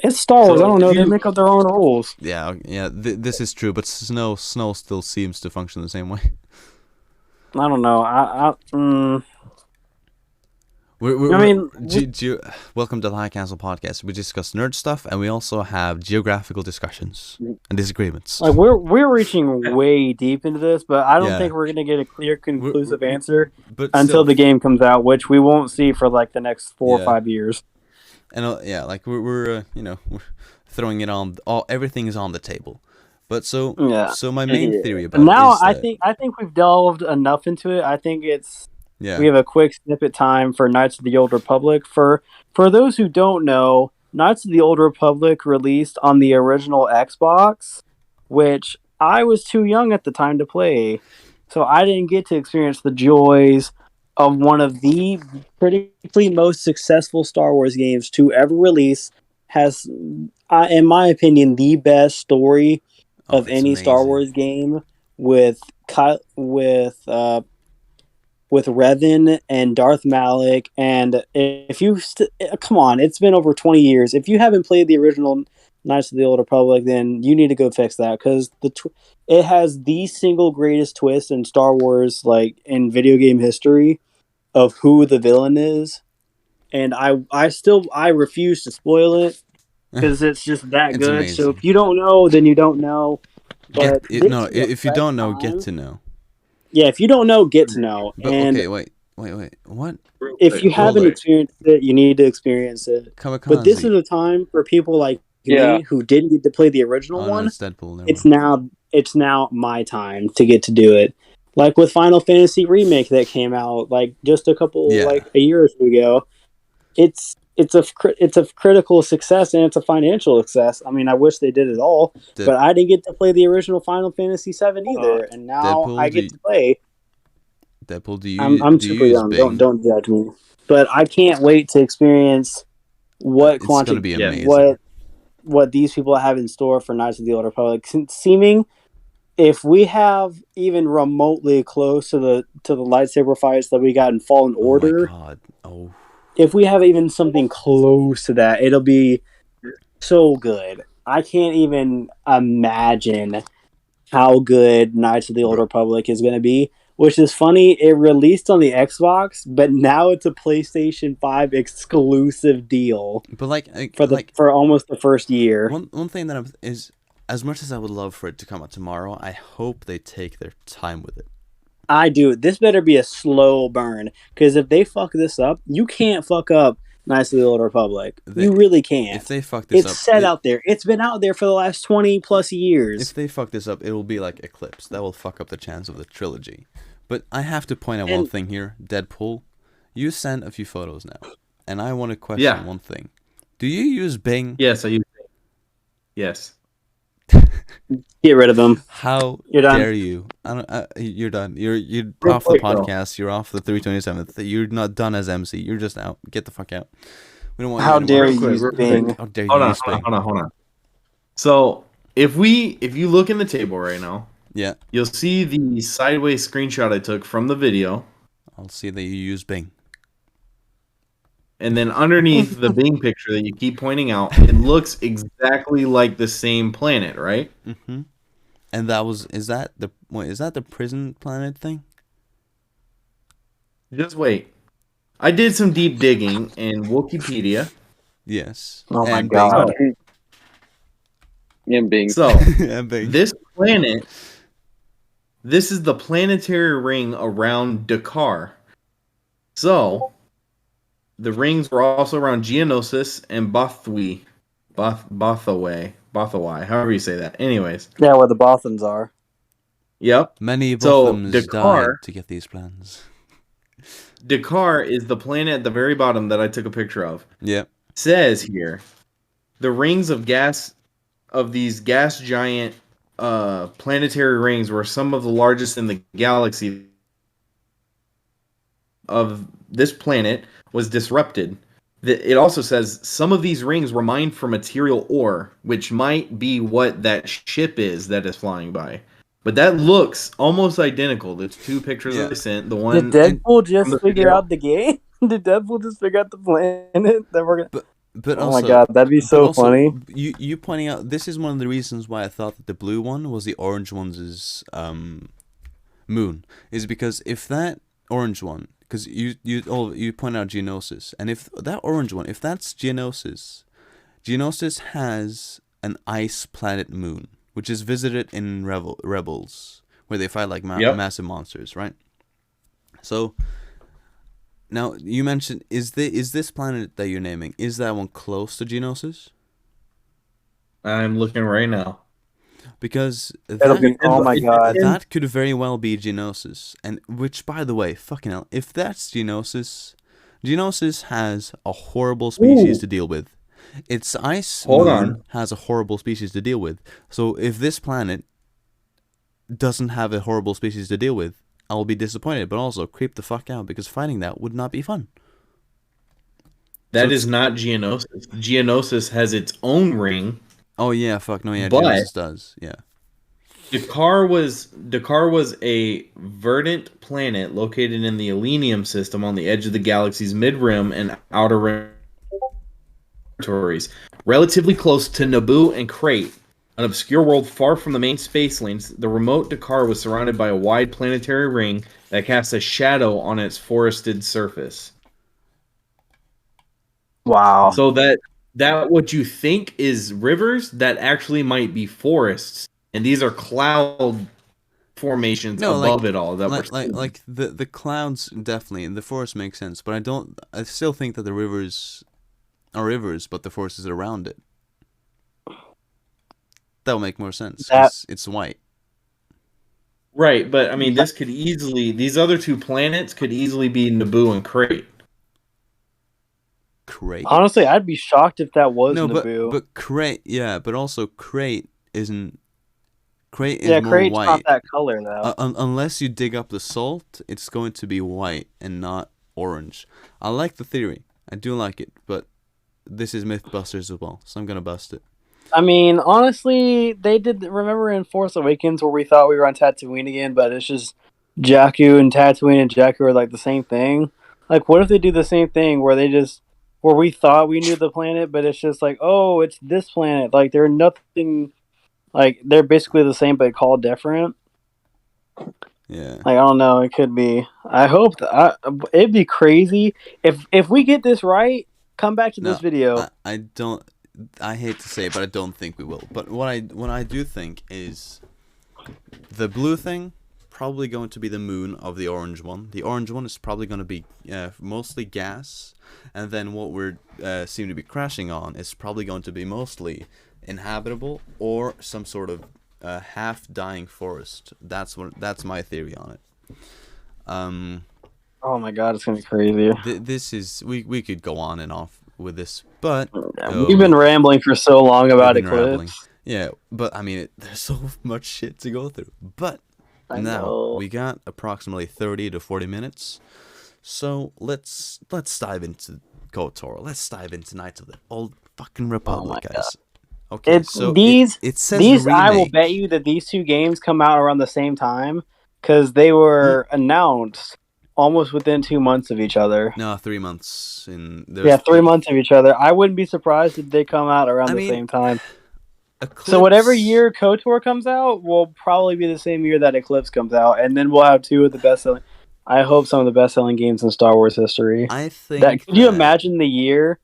It's Star Wars. I don't know. They make up their own rules. Yeah. This is true, but snow still seems to function the same way. I don't know. Welcome to the High Council podcast. We discuss nerd stuff, and we also have geographical discussions and disagreements. Like we're reaching way deep into this, but I don't think we're gonna get a clear, conclusive answer until the game comes out, which we won't see for like the next 4 or 5 years. And like we're throwing it on. Everything is on the table. But so my main theory about now is I think we've delved enough into it. I think it's. Yeah. We have a quick snippet time for Knights of the Old Republic. For those who don't know, Knights of the Old Republic released on the original Xbox, which I was too young at the time to play, so I didn't get to experience the joys of one of the critically most successful Star Wars games to ever release. Has, in my opinion, the best story of any amazing. Star Wars game with Revan and Darth Malik, and if you come on, it's been over 20 years. If you haven't played the original Knights of the Old Republic, then you need to go fix that, because it has the single greatest twist in Star Wars, like in video game history, of who the villain is, and I refuse to spoil it because it's just that good. Amazing. So if you don't know, then you don't know. But if you don't know, get to know. Yeah, if you don't know, get to know. But okay, wait. What? If you haven't experienced it, you need to experience it. Kamikaze. But this is a time for people like me who didn't get to play the original one. It's Deadpool, it's now my time to get to do it. Like with Final Fantasy Remake that came out like just a year or two ago. It's a critical success, and it's a financial success. I mean, I wish they did it all, but I didn't get to play the original Final Fantasy VII either, and now Deadpool, I get to play. Deadpool, do you? I'm super young. Don't judge me, but I can't wait to experience what what these people have in store for Knights of the Old Republic. Seeming, if we have even remotely close to the lightsaber fights that we got in Fallen Order. Oh my God! Oh. If we have even something close to that, it'll be so good. I can't even imagine how good Knights of the Old Republic is going to be, which is funny. It released on the Xbox, but now it's a PlayStation 5 exclusive deal. But for almost the first year. One thing that is, as much as I would love for it to come out tomorrow, I hope they take their time with it. I do. This better be a slow burn, because if they fuck this up, you can't fuck up Knights of the Old Republic. You really can't. If they fuck this up... It's set out there. It's been out there for the last 20 plus years. If they fuck this up, it will be like Eclipse. That will fuck up the chance of the trilogy. But I have to point out one thing here. Deadpool, you sent a few photos now, and I want to question one thing. Do you use Bing? Yes, I use Bing. Yes. Get rid of them. How dare you? You're done. You're off the podcast. You're off the 327th. You're not done as MC. You're just out. Get the fuck out. We don't want. How dare you use Bing? How dare you use Bing? Hold on. So if you look in the table right now, you'll see the sideways screenshot I took from the video. I'll see that you use Bing. And then underneath the Bing picture that you keep pointing out, it looks exactly like the same planet, right? Mm-hmm. And is that the prison planet thing? Just wait. I did some deep digging in Wikipedia. Yes. Oh my God. And Bing. So, Bing. This planet, this is the planetary ring around Dakar. So, the rings were also around Geonosis and Bothawai, however you say that. Anyways. Yeah, where the Bothans are. Yep. Many Bothans died to get these plans. Dakar is the planet at the very bottom that I took a picture of. Yeah. Says here, the rings of gas of these gas giant planetary rings were some of the largest in the galaxy. Of this planet was disrupted. It also says some of these rings were mined for material ore, which might be what that ship is that is flying by. But that looks almost identical. The two pictures Yeah. I sent, the one Did Deadpool from just the figure video. out the game? Did Deadpool just figure out the planet that we're gonna? But Oh also, my god, that'd be but so also, funny. you pointing out this is one of the reasons why I thought that the blue one was the orange one's moon, is because if that orange one, because you point out Geonosis, and if that orange one, if that's Geonosis, Geonosis has an ice planet moon, which is visited in Rebels, where they fight like massive monsters, right? So now you mentioned is this planet that you're naming, is that one close to Geonosis? I'm looking right now. Because Oh my god. that could very well be Geonosis, and which, by the way, fucking hell, if that's Geonosis, Geonosis has a horrible species to deal with. Its ice moon has a horrible species to deal with. So if this planet doesn't have a horrible species to deal with, I will be disappointed, but also creep the fuck out, because fighting that would not be fun. That is not Geonosis. Geonosis has its own ring. Oh yeah, fuck no, yeah, But Geonosis does, yeah. Dakar was a verdant planet located in the Elenium system on the edge of the galaxy's mid-rim and outer rim territories, relatively close to Naboo and Crate, an obscure world far from the main space lanes. The remote Dakar was surrounded by a wide planetary ring that casts a shadow on its forested surface. Wow. So that what you think is rivers, that actually might be forests, and these are cloud formations above it all. That like the clouds definitely, and the forest makes sense, but I still think that the rivers are rivers, but the forest is around it. That would make more sense because it's white. Right, but I mean, these other two planets could easily be Naboo and Crate. Crate. Honestly, I'd be shocked if that was Naboo. But Crate, yeah, but also Crate isn't. Crate is more Crate's white. not that color though. Unless you dig up the salt, it's going to be white and not orange. I like the theory. I do like it, but this is Mythbusters as well, so I'm gonna bust it. I mean, honestly, they did. Remember in Force Awakens where we thought we were on Tatooine again, but it's just Jakku and Tatooine and Jakku are like the same thing. Like, what if they do the same thing where we thought we knew the planet, but it's just like, oh, it's this planet. Like, they're nothing. Like, they're basically the same, but called different. Yeah. Like, I don't know. It could be. I hope it'd be crazy if we get this right. Come back to this video. I don't. I hate to say it, but I don't think we will. But what I do think is the blue thing probably going to be the moon of the orange one. The orange one is probably going to be mostly gas, and then what we're seem to be crashing on is probably going to be mostly inhabitable or some sort of half dying forest. That's my theory on it. Oh my god, it's gonna be crazy. This is we could go on and off with this, but we've been rambling for so long about Eclipse. Yeah, but I mean, there's so much shit to go through. But now we got approximately 30 to 40 minutes, so let's dive into Kotor. Let's dive into Knights of the Old Fucking Republic, guys. God. Okay, it says these. I will bet you that these two games come out around the same time because they were announced almost within 2 months of each other. No, 3 months. 3 months of each other. I wouldn't be surprised if they come out around the same time. Eclipse. So whatever year KOTOR comes out will probably be the same year that Eclipse comes out, and then we'll have two of the best-selling. I hope some of the best-selling games in Star Wars history. I think. Could you imagine the year?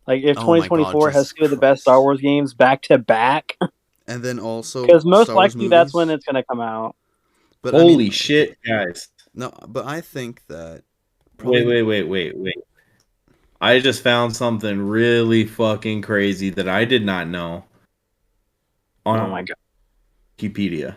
Like if 2024 has two of the best Star Wars games back to back, and then also because most likely that's when it's going to come out. But holy shit, guys! No, but I think that. Wait! I just found something really fucking crazy that I did not know. Oh my god, Wikipedia.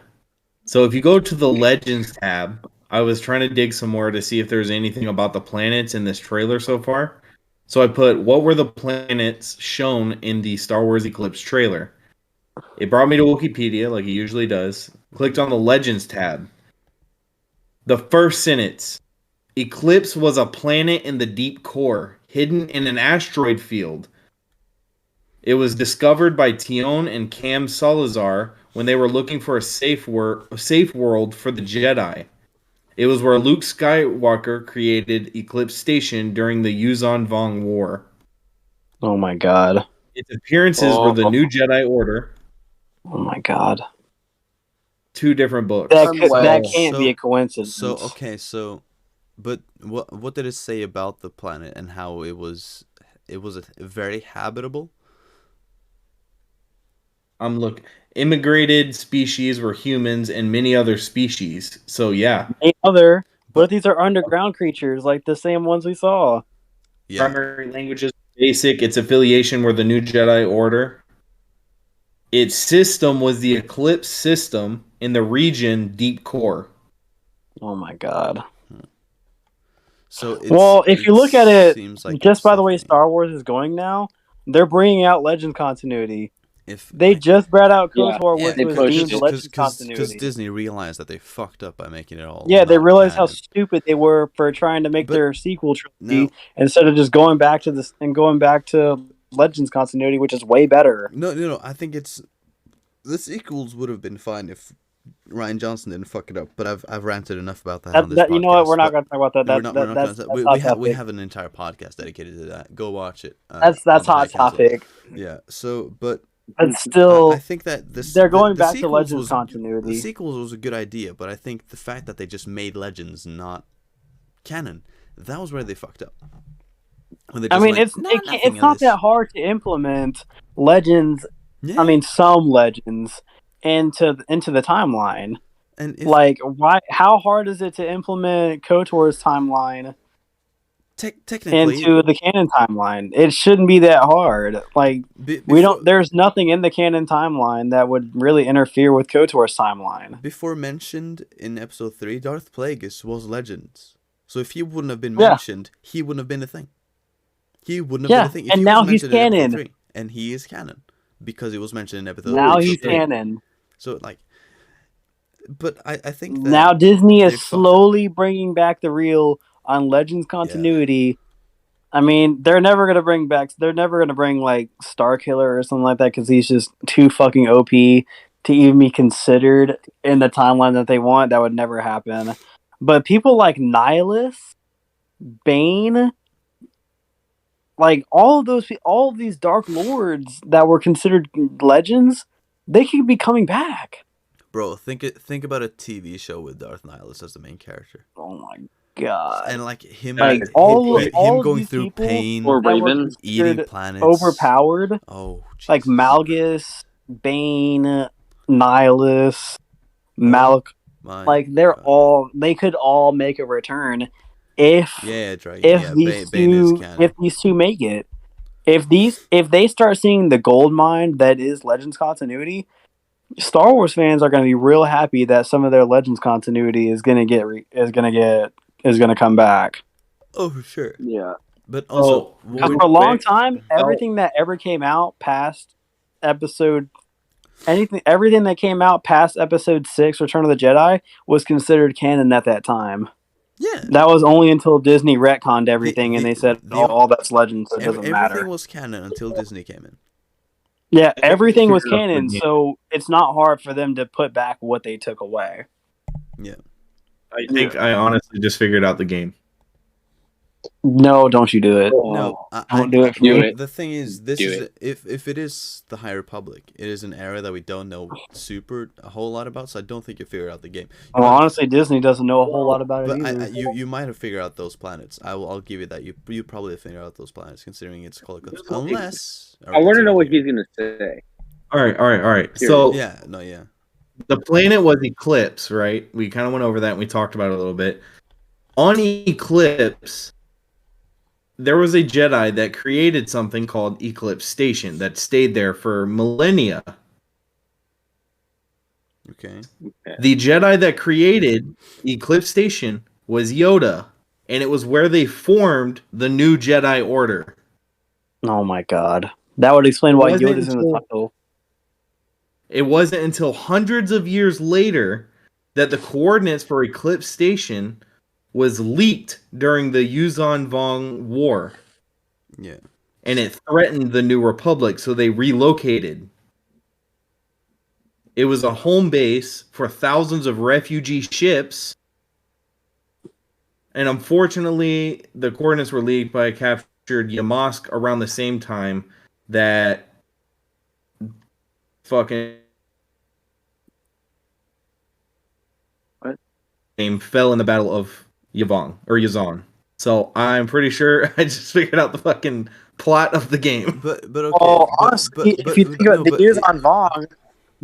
So if you go to the Legends tab I was trying to dig some more to see if there's anything about the planets in this trailer so far. So I put, what were the planets shown in the Star Wars Eclipse trailer? It brought me to Wikipedia, like it usually does. Clicked on the Legends tab. The first sentence, Eclipse was a planet in the deep core, hidden in an asteroid field. It was discovered by Tion and Cam Salazar when they were looking for a safe world for the Jedi. It was where Luke Skywalker created Eclipse Station during the Yuzon Vong War. Oh my god. Its appearances were the New Jedi Order. Oh my god. 2 different books. That can't be a coincidence. But what did it say about the planet and how it was very habitable? Immigrated species were humans and many other species. So yeah. But these are underground creatures, like the same ones we saw. Yeah. Primary languages basic. Its affiliation were the New Jedi Order. Its system was the Eclipse system in the region Deep Core. Oh my god. So if you look at it, just by the way Star Wars is going now, they're bringing out Legends continuity. They just brought out Kotor, which was deemed Legends continuity. Because Disney realized that they fucked up by making it all. Yeah, they realized how stupid they were for trying to make their sequel trilogy instead of just going back to this and going back to Legends continuity, which is way better. No. I think the sequels would have been fine if Rian Johnson didn't fuck it up. But I've ranted enough about that on this podcast. You know what? We're not going to talk about that. We have an entire podcast dedicated to that. Go watch it. That's hot topic. Yeah. So, but still, I think that they're going back to Legends continuity. The sequels was a good idea, but I think the fact that they just made Legends not canon, that was where they fucked up. It's not that hard to implement Legends. Yeah. I mean, some Legends into the timeline. And why? How hard is it to implement Kotor's timeline? Technically, into the canon timeline, it shouldn't be that hard. There's nothing in the canon timeline that would really interfere with Kotor's timeline. Before mentioned in episode 3, Darth Plagueis was Legends. So if he wouldn't have been mentioned, he wouldn't have been a thing. He wouldn't have been a thing. If and now he's canon. 3, and he is canon because it was mentioned in episode. Now he's canon. So but I think that now Disney is slowly bringing back the real on Legends continuity. Yeah. I mean, they're never gonna bring like Starkiller or something like that because he's just too fucking OP to even be considered in the timeline that they want. That would never happen. But people like Nihilus, Bane, like all of these Dark Lords that were considered legends, they could be coming back. Bro, think about a TV show with Darth Nihilus as the main character. Oh my god! And like him, him going through pain, or Raven, eating planets, overpowered. Oh, Jesus. Like Malgus, Bane, Nihilus, Malak. They could all make a return if these two make it. If they start seeing the gold mine that is Legends continuity, Star Wars fans are going to be real happy that some of their Legends continuity is going to come back. Oh, for sure. Yeah. But also, for a long time, everything that ever came out past everything that came out past episode 6, Return of the Jedi, was considered canon at that time. Yeah. That was only until Disney retconned everything and they said, all that's Legends, so it doesn't matter. Everything was canon until Disney came in. Yeah, everything was canon, so it's not hard for them to put back what they took away. Yeah. I think I honestly just figured out the game. No, don't you do it. No, don't do it for me. The thing is, if it is the High Republic, it is an era that we don't know a whole lot about, so I don't think you figured out the game. Well, honestly, Disney doesn't know a whole lot about it either. You might have figured out those planets. I'll give you that. You probably have figured out those planets, considering it's called Eclipse. Unless... I want to know what he's going to say. All right. So... Yeah. The planet was Eclipse, right? We kind of went over that and we talked about it a little bit. On Eclipse, there was a Jedi that created something called Eclipse Station that stayed there for millennia. Okay. The Jedi that created Eclipse Station was Yoda, and it was where they formed the new Jedi Order. Oh my god. That would explain why Yoda's in the title. It wasn't until hundreds of years later that the coordinates for Eclipse Station was leaked during the Yuzon Vong War. Yeah. And it threatened the New Republic, so they relocated. It was a home base for thousands of refugee ships. And unfortunately, the coordinates were leaked by a captured Yamask around the same time that fucking fell in the Battle of Yuzon. So I'm pretty sure I just figured out the fucking plot of the game. But okay. Oh, honestly, if you think about the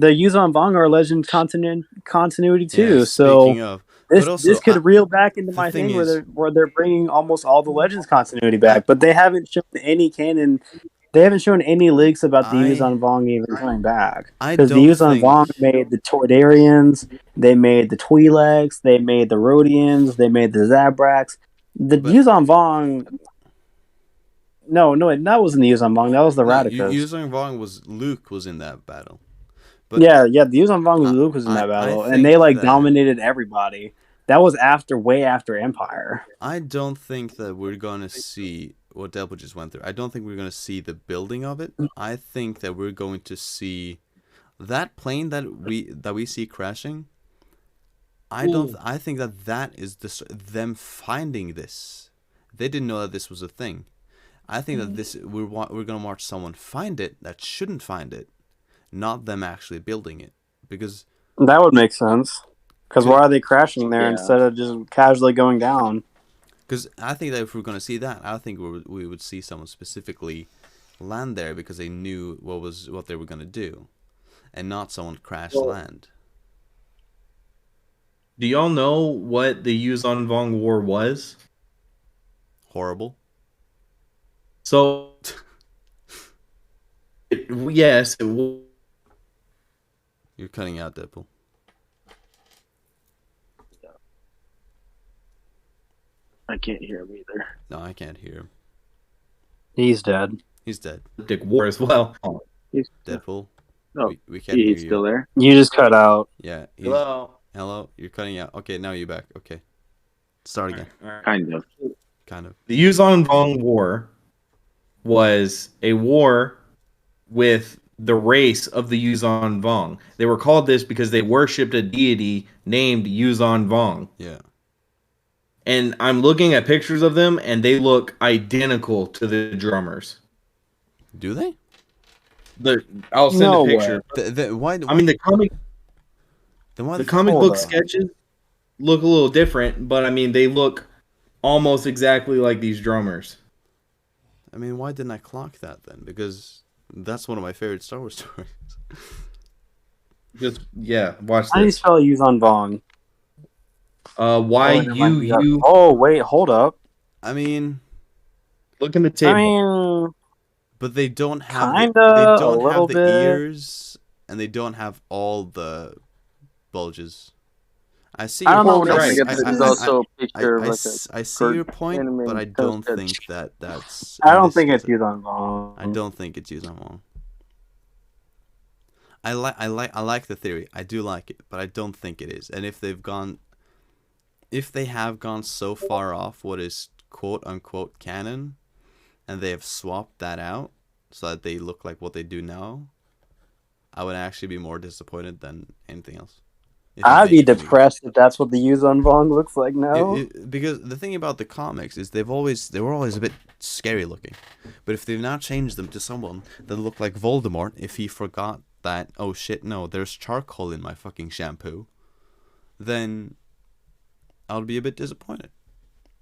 Yuzon Vong are legend continuity too. Yeah, so this could reel back into my thing where they're bringing almost all the legends continuity back, but they haven't shown any canon. They haven't shown any leaks about the Yuzon Vong even coming back. Because the Yuzon Vong made the Toydarians, they made the Twi'leks, they made the Rhodians, they made the Zabraks. Yuzon Vong... No, that wasn't the Yuzon Vong. That was the Radicus. Yuzon Vong Luke was in that battle. But yeah, the Yuzon Vong Luke was in that battle, and they dominated everybody. That was way after Empire. I don't think that we're gonna see what Delpo just went through. I don't think we're gonna see the building of it. I think that we're going to see that plane that we see crashing. I think that is them finding this. They didn't know that this was a thing. I think that we're gonna watch someone find it that shouldn't find it, not them actually building it, because that would make sense. Because why are they crashing there instead of just casually going down? Because I think that if we're gonna see that, I think we would see someone specifically land there because they knew what they were gonna do, and not someone crash land. Do y'all know what the Yuzon Vong War was? Horrible. So, yes, it was. You're cutting out, Deadpool. I can't hear him either. No, I can't hear him. He's dead. He's dead. Dick War as well. He's Deadpool. No, we can't hear you. He's still there. You just cut out. Yeah. Hello. You're cutting out. Okay, now you're back. Okay. Start again. All right. Kind of. The Yuzon Vong War was a war with the race of the Yuzon Vong. They were called this because they worshipped a deity named Yuzon Vong. Yeah. And I'm looking at pictures of them, and they look identical to the drummers. Do they? I'll send a picture. Why? I mean, the comic. The comic book sketches look a little different, but I mean, they look almost exactly like these drummers. I mean, why didn't I clock that then? Because that's one of my favorite Star Wars stories. Watch this. How do you spell Yuzon Vong? Y-U-U. Oh, wait, hold up. I mean, look in the table. But they don't have the ears, and they don't have all the bulges. I see. I don't know. Right. There's also a picture of I see your point, but I don't think that's. I don't think it's Yuzon Vong. I don't think it's Yuzon Vong. I like the theory. I do like it, but I don't think it is. And if they have gone so far off what is quote unquote canon, and they have swapped that out so that they look like what they do now, I would actually be more disappointed than anything else. I'd be depressed if that's what the Yuzon Vong looks like now. Because the thing about the comics is they were always a bit scary looking. But if they've now changed them to someone that look like Voldemort, if he forgot that, oh shit, no, there's charcoal in my fucking shampoo, then I'll be a bit disappointed.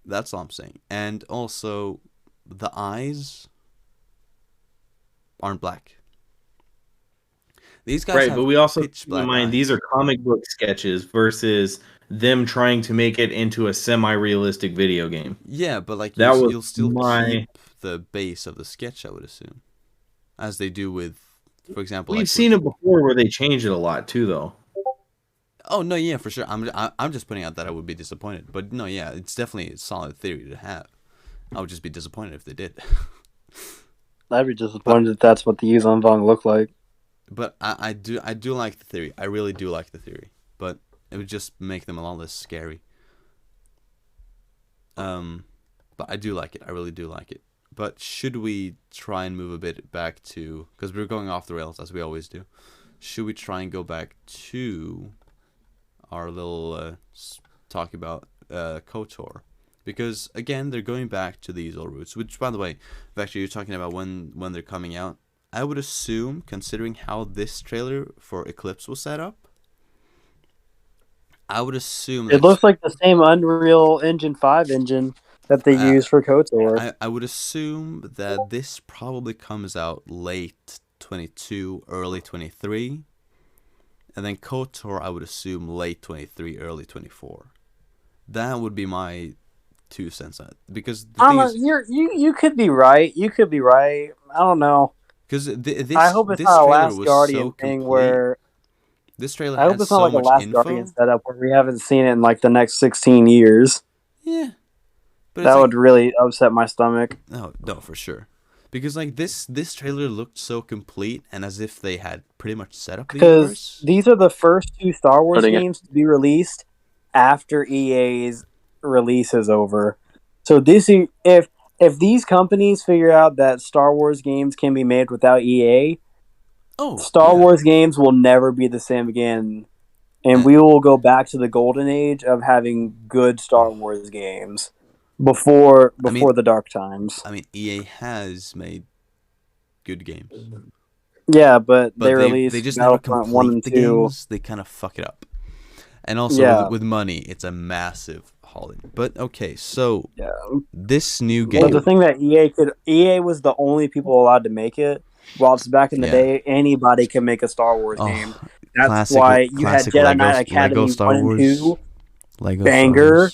That's all I'm saying. And also, the eyes aren't black. These guys right, but we also keep in mind these are comic book sketches versus them trying to make it into a semi-realistic video game. Yeah, but like you'll still keep the base of the sketch, I would assume, as they do with, for example. We've seen it before where they change it a lot too, though. Oh no, yeah, for sure. I'm just putting out that I would be disappointed, but no, yeah, it's definitely a solid theory to have. I would just be disappointed if they did. I'd be disappointed if that's what the Yuzon Vong look like. But I do like the theory. I really do like the theory, but it would just make them a lot less scary. But I do like it. I really do like it. But should we try and move a bit back to, because we're going off the rails as we always do. Should we try and go back to our little talk about Kotor? Because again, they're going back to these old roots. Which, by the way, actually, you're talking about when they're coming out. I would assume, considering how this trailer for Eclipse was set up, I would assume it looks like the same Unreal Engine 5 engine that they use for Kotor. I would assume that this probably comes out late 22, early 23. And then Kotor, I would assume late 23, early 24. That would be my 2 cents on it. Because the thing is, you could be right. You could be right. I don't know. Because I hope it's not a Last Guardian thing where. This trailer I hope it's not like a Last Guardian setup where we haven't seen it in like the next 16 years. Yeah. But that would really upset my stomach. No, for sure. Because like this trailer looked so complete and as if they had pretty much set up the universe. Because these are the first 2 Star Wars games to be released after EA's release is over. So if these companies figure out that Star Wars games can be made without EA, Star Wars games will never be the same again. And we will go back to the golden age of having good Star Wars games before the dark times. I mean, EA has made good games. Yeah, but they released they just never complete 1 and 2. The games. They kind of fuck it up. And also with money, it's a massive hauling. But okay, so this new game. But the thing that EA was the only people allowed to make it. Whilst back in the day, anybody can make a Star Wars game. That's why you had Jedi Knight Academy 1 and 2, Lego banger,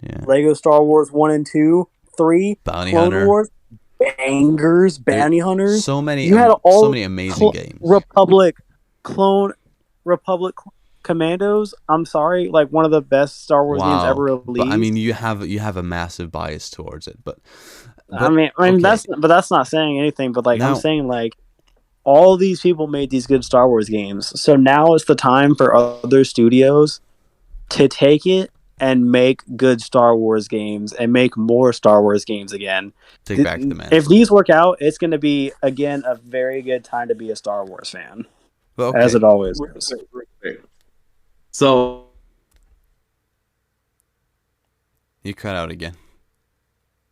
Yeah. Lego Star Wars 1 and 2, 3, Bounty Clone Hunter. Wars, bangers, Bounty Hunters. So many, you had so many amazing games. Republic Commandos. I'm sorry, like one of the best Star Wars games ever released. But I mean, you have a massive bias towards it, but I mean, okay. that's not saying anything. But like, I'm saying like, all these people made these good Star Wars games. So now it's the time for other studios to take it and make good Star Wars games and make more Star Wars games again. Take back the man. If these work out, it's going to be again a very good time to be a Star Wars fan, as it always is. So you cut out again.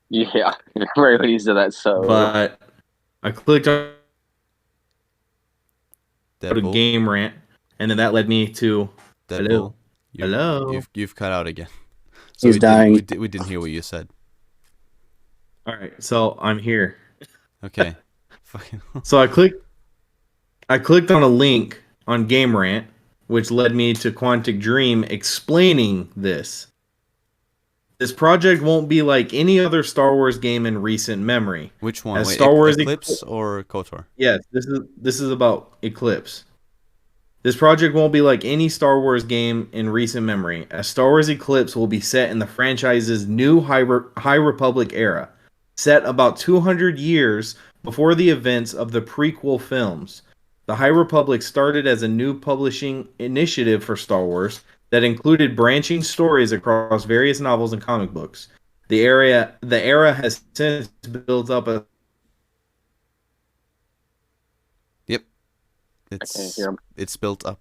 Yeah, right when you said that. So, but I clicked on a game rant, and then that led me to Deadpool. Hello. You've cut out again. So He's dying. We didn't hear what you said. All right, so I'm here. Okay. So I clicked on a link on Game Rant, which led me to Quantic Dream explaining this. This project won't be like any other Star Wars game in recent memory. Which one? Wait, Star Wars Eclipse or KOTOR? Yes, this is about Eclipse. This project won't be like any Star Wars game in recent memory, as Star Wars Eclipse will be set in the franchise's new High Republic era, set about 200 years before the events of the prequel films. The High Republic started as a new publishing initiative for Star Wars that included branching stories across various novels and comic books. The era has since built up a... Yep. I can't hear him. It's built up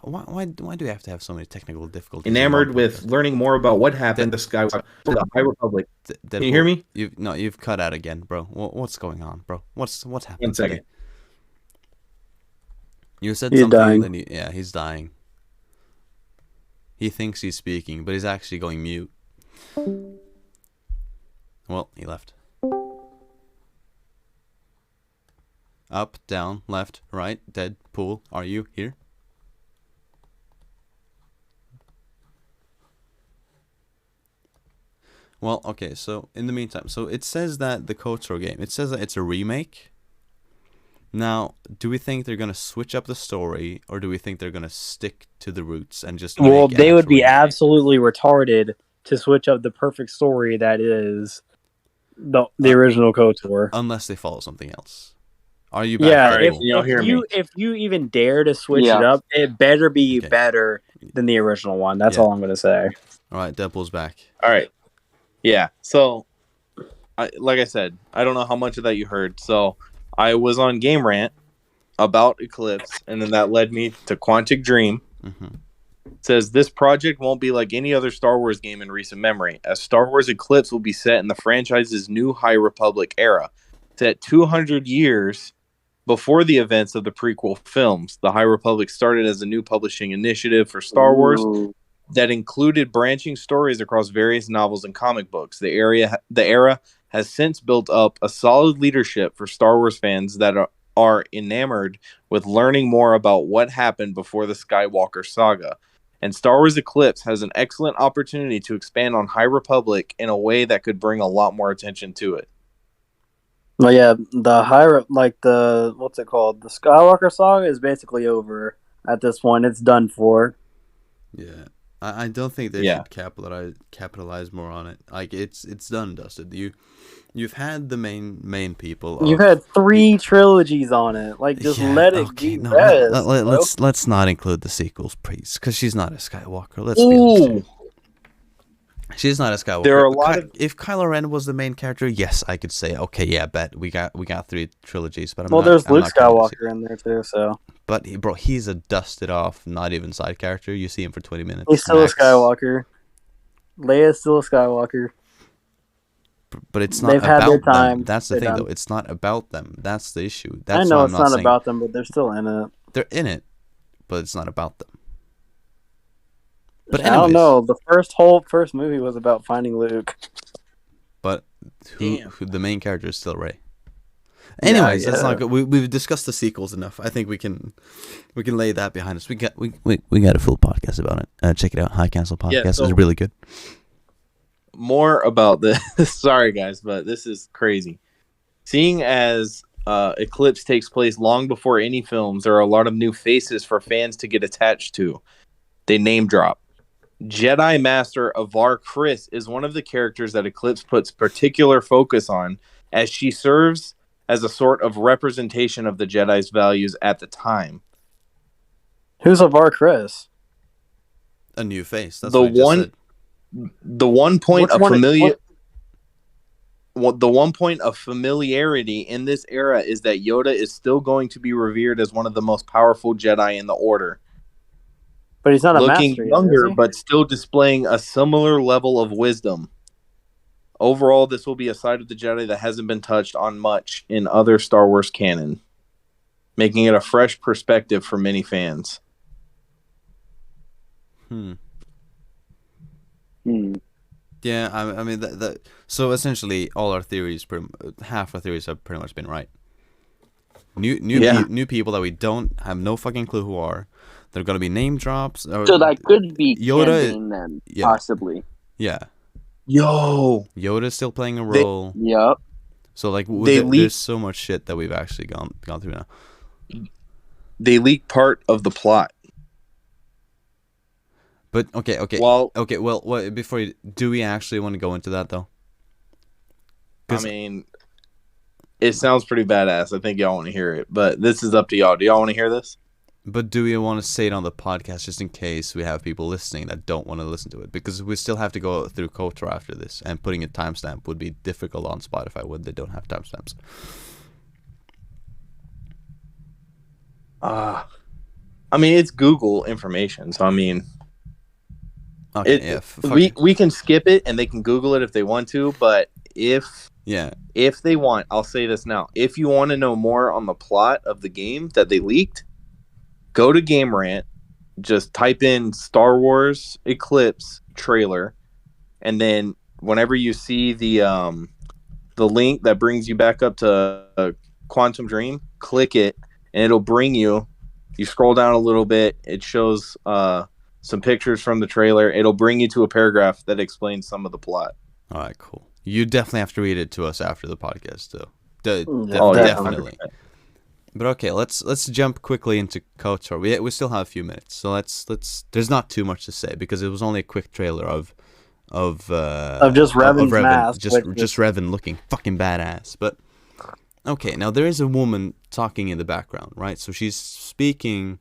Why do we have to have so many technical difficulties? Enamored with learning more about what happened to Skywalker to the High Republic. Can you hear me? You've cut out again, bro. What's going on, bro? What's happening? 1 second. Today? You said he's something. Dying. He's dying. He thinks he's speaking, but he's actually going mute. Well, he left. Up, down, left, right, Deadpool. Are you here? Well, okay, so in the meantime, so it says that the KOTOR game, it says that it's a remake. Now, do we think they're gonna switch up the story, or do we think they're gonna stick to the roots and just? Well, make an they would be actual remake? absolutely retarded to switch up the perfect story that is the original KOTOR. Unless they follow something else. Are you back? Yeah, Alright, if, you know, hear me. if you even dare to switch Yeah. it up, it better be Okay. better than the original one. That's Yeah. all I'm going to say. All right, Deadpool's back. All right. Yeah. So, like I said, I don't know how much of that you heard. So, I was on Game Rant about Eclipse, and then that led me to Quantic Dream. Mm-hmm. It says this project won't be like any other Star Wars game in recent memory, as Star Wars Eclipse will be set in the franchise's new High Republic era, set 200 years before the events of the prequel films. The High Republic started as a new publishing initiative for Star Wars Ooh. that included branching stories across various novels and comic books. The era has since built up a solid leadership for Star Wars fans that are enamored with learning more about what happened before the Skywalker saga. And Star Wars Eclipse has an excellent opportunity to expand on High Republic in a way that could bring a lot more attention to it. Well, yeah, what's it called? The Skywalker saga is basically over at this point. It's done for. Yeah, I don't think they should capitalize more on it. Like it's done, dusted. You've had the main people. You've had 3 trilogies on it. Like, just let it be. Let's not include the sequels, please, because she's not a Skywalker. Let's be honest. She's not a Skywalker. There are a lot of... If Kylo Ren was the main character, yes, I could say, okay, yeah, bet we got 3 trilogies. But there's Luke Skywalker in there too. So, but he's a dusted off, not even side character. You see him for 20 minutes. He's still a Skywalker. Leia's still a Skywalker. But it's not about them. That's the thing, though. It's not about them. That's the issue. I know it's not about them, but they're still in it. They're in it, but it's not about them. But I don't know. The first movie was about finding Luke. But who the main character is still Rey. Anyways, that's not good. We've discussed the sequels enough. I think we can lay that behind us. We got a full podcast about it. Check it out. High Council podcast is really good. More about this. Sorry, guys, but this is crazy. Seeing as Eclipse takes place long before any films, there are a lot of new faces for fans to get attached to. They name drop. Jedi Master Avar Kriss is one of the characters that Eclipse puts particular focus on, as she serves as a sort of representation of the Jedi's values at the time. Who's Avar Kriss? A new face. That's what I just said. The one point of familiarity in this era is that Yoda is still going to be revered as one of the most powerful Jedi in the Order. But he's not a looking master younger, yet, but still displaying a similar level of wisdom. Overall, this will be a side of the Jedi that hasn't been touched on much in other Star Wars canon, making it a fresh perspective for many fans. Yeah, I mean that. So essentially, all our theories, half our theories have pretty much been right. New people that we don't have no fucking clue who are. They're gonna be name drops. So that could be Yoda, canon then, possibly. Yeah. Yoda's still playing a role. Yep. So like, there's so much shit that we've actually gone through now. They leaked part of the plot. But okay. Well, before do we actually want to go into that though? I mean, it sounds pretty badass. I think y'all want to hear it, but this is up to y'all. Do y'all want to hear this? But do we want to say it on the podcast just in case we have people listening that don't want to listen to it? Because we still have to go through Kotor after this, and putting a timestamp would be difficult on Spotify when they don't have timestamps. I mean, it's Google information, so I mean, okay, we can skip it and they can Google it if they want to. But if they want, I'll say this now: if you want to know more on the plot of the game that they leaked, go to Game Rant, just type in Star Wars Eclipse trailer, and then whenever you see the link that brings you back up to Quantum Dream, click it, and it'll bring you. You scroll down a little bit, it shows some pictures from the trailer. It'll bring you to a paragraph that explains some of the plot. All right, cool. You definitely have to read it to us after the podcast, though. Definitely. But okay, let's jump quickly into KOTOR. We still have a few minutes, so let's. There's not too much to say because it was only a quick trailer of just Revan's Revan, mask, just Revan looking fucking badass. But okay, now there is a woman talking in the background, right? So she's speaking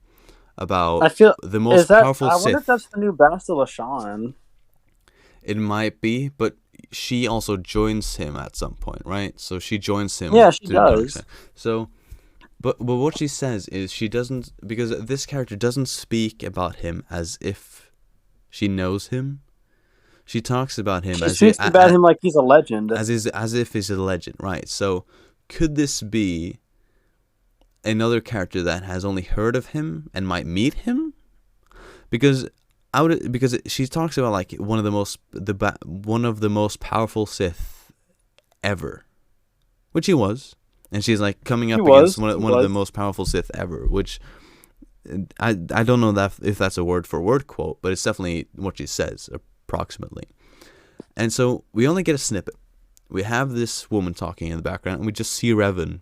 about the most powerful Sith. I wonder if that's the new Bastila Shan. It might be, but she also joins him at some point, right? So she joins him. Yeah, she does. So. But what she says is she doesn't, because this character doesn't speak about him as if she knows him. She talks about him she speaks about him like he's a legend. As if he's a legend, right? So could this be another character that has only heard of him and might meet him? Because she talks about like one of the most powerful Sith ever, which he was. And she's like coming up against one of the most powerful Sith ever, which I don't know if that's a word for word quote, but it's definitely what she says approximately. And so we only get a snippet. We have this woman talking in the background, and we just see Revan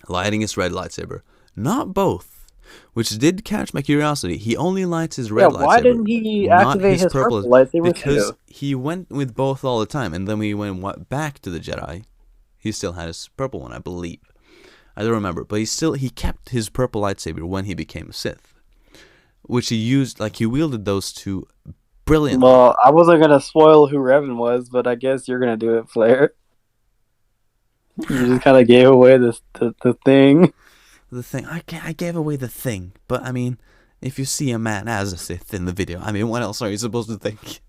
lighting his red lightsaber. Not both, which did catch my curiosity. He only lights his red lightsaber. Why didn't he activate his purple lightsaber? Because he went with both all the time, and then we went back to the Jedi. He still had his purple one, I believe. I don't remember, but he kept his purple lightsaber when he became a Sith, which he used, like he wielded those two brilliantly. Well, I wasn't gonna spoil who Revan was, but I guess you're gonna do it, Flair. You just kind of gave away the thing. The thing, I gave away the thing, but I mean, if you see a man as a Sith in the video, I mean, what else are you supposed to think?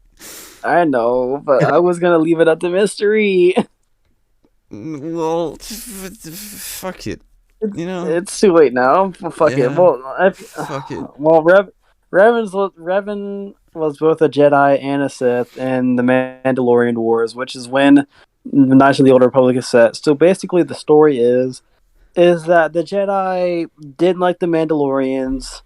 I know, but I was gonna leave it up to mystery. Well, fuck it. You know, it's too late now. Fuck it. Well, fuck it. Well, Revan was both a Jedi and a Sith in the Mandalorian Wars, which is when Knights of the Old Republic is set. So basically, the story is that the Jedi didn't like the Mandalorians,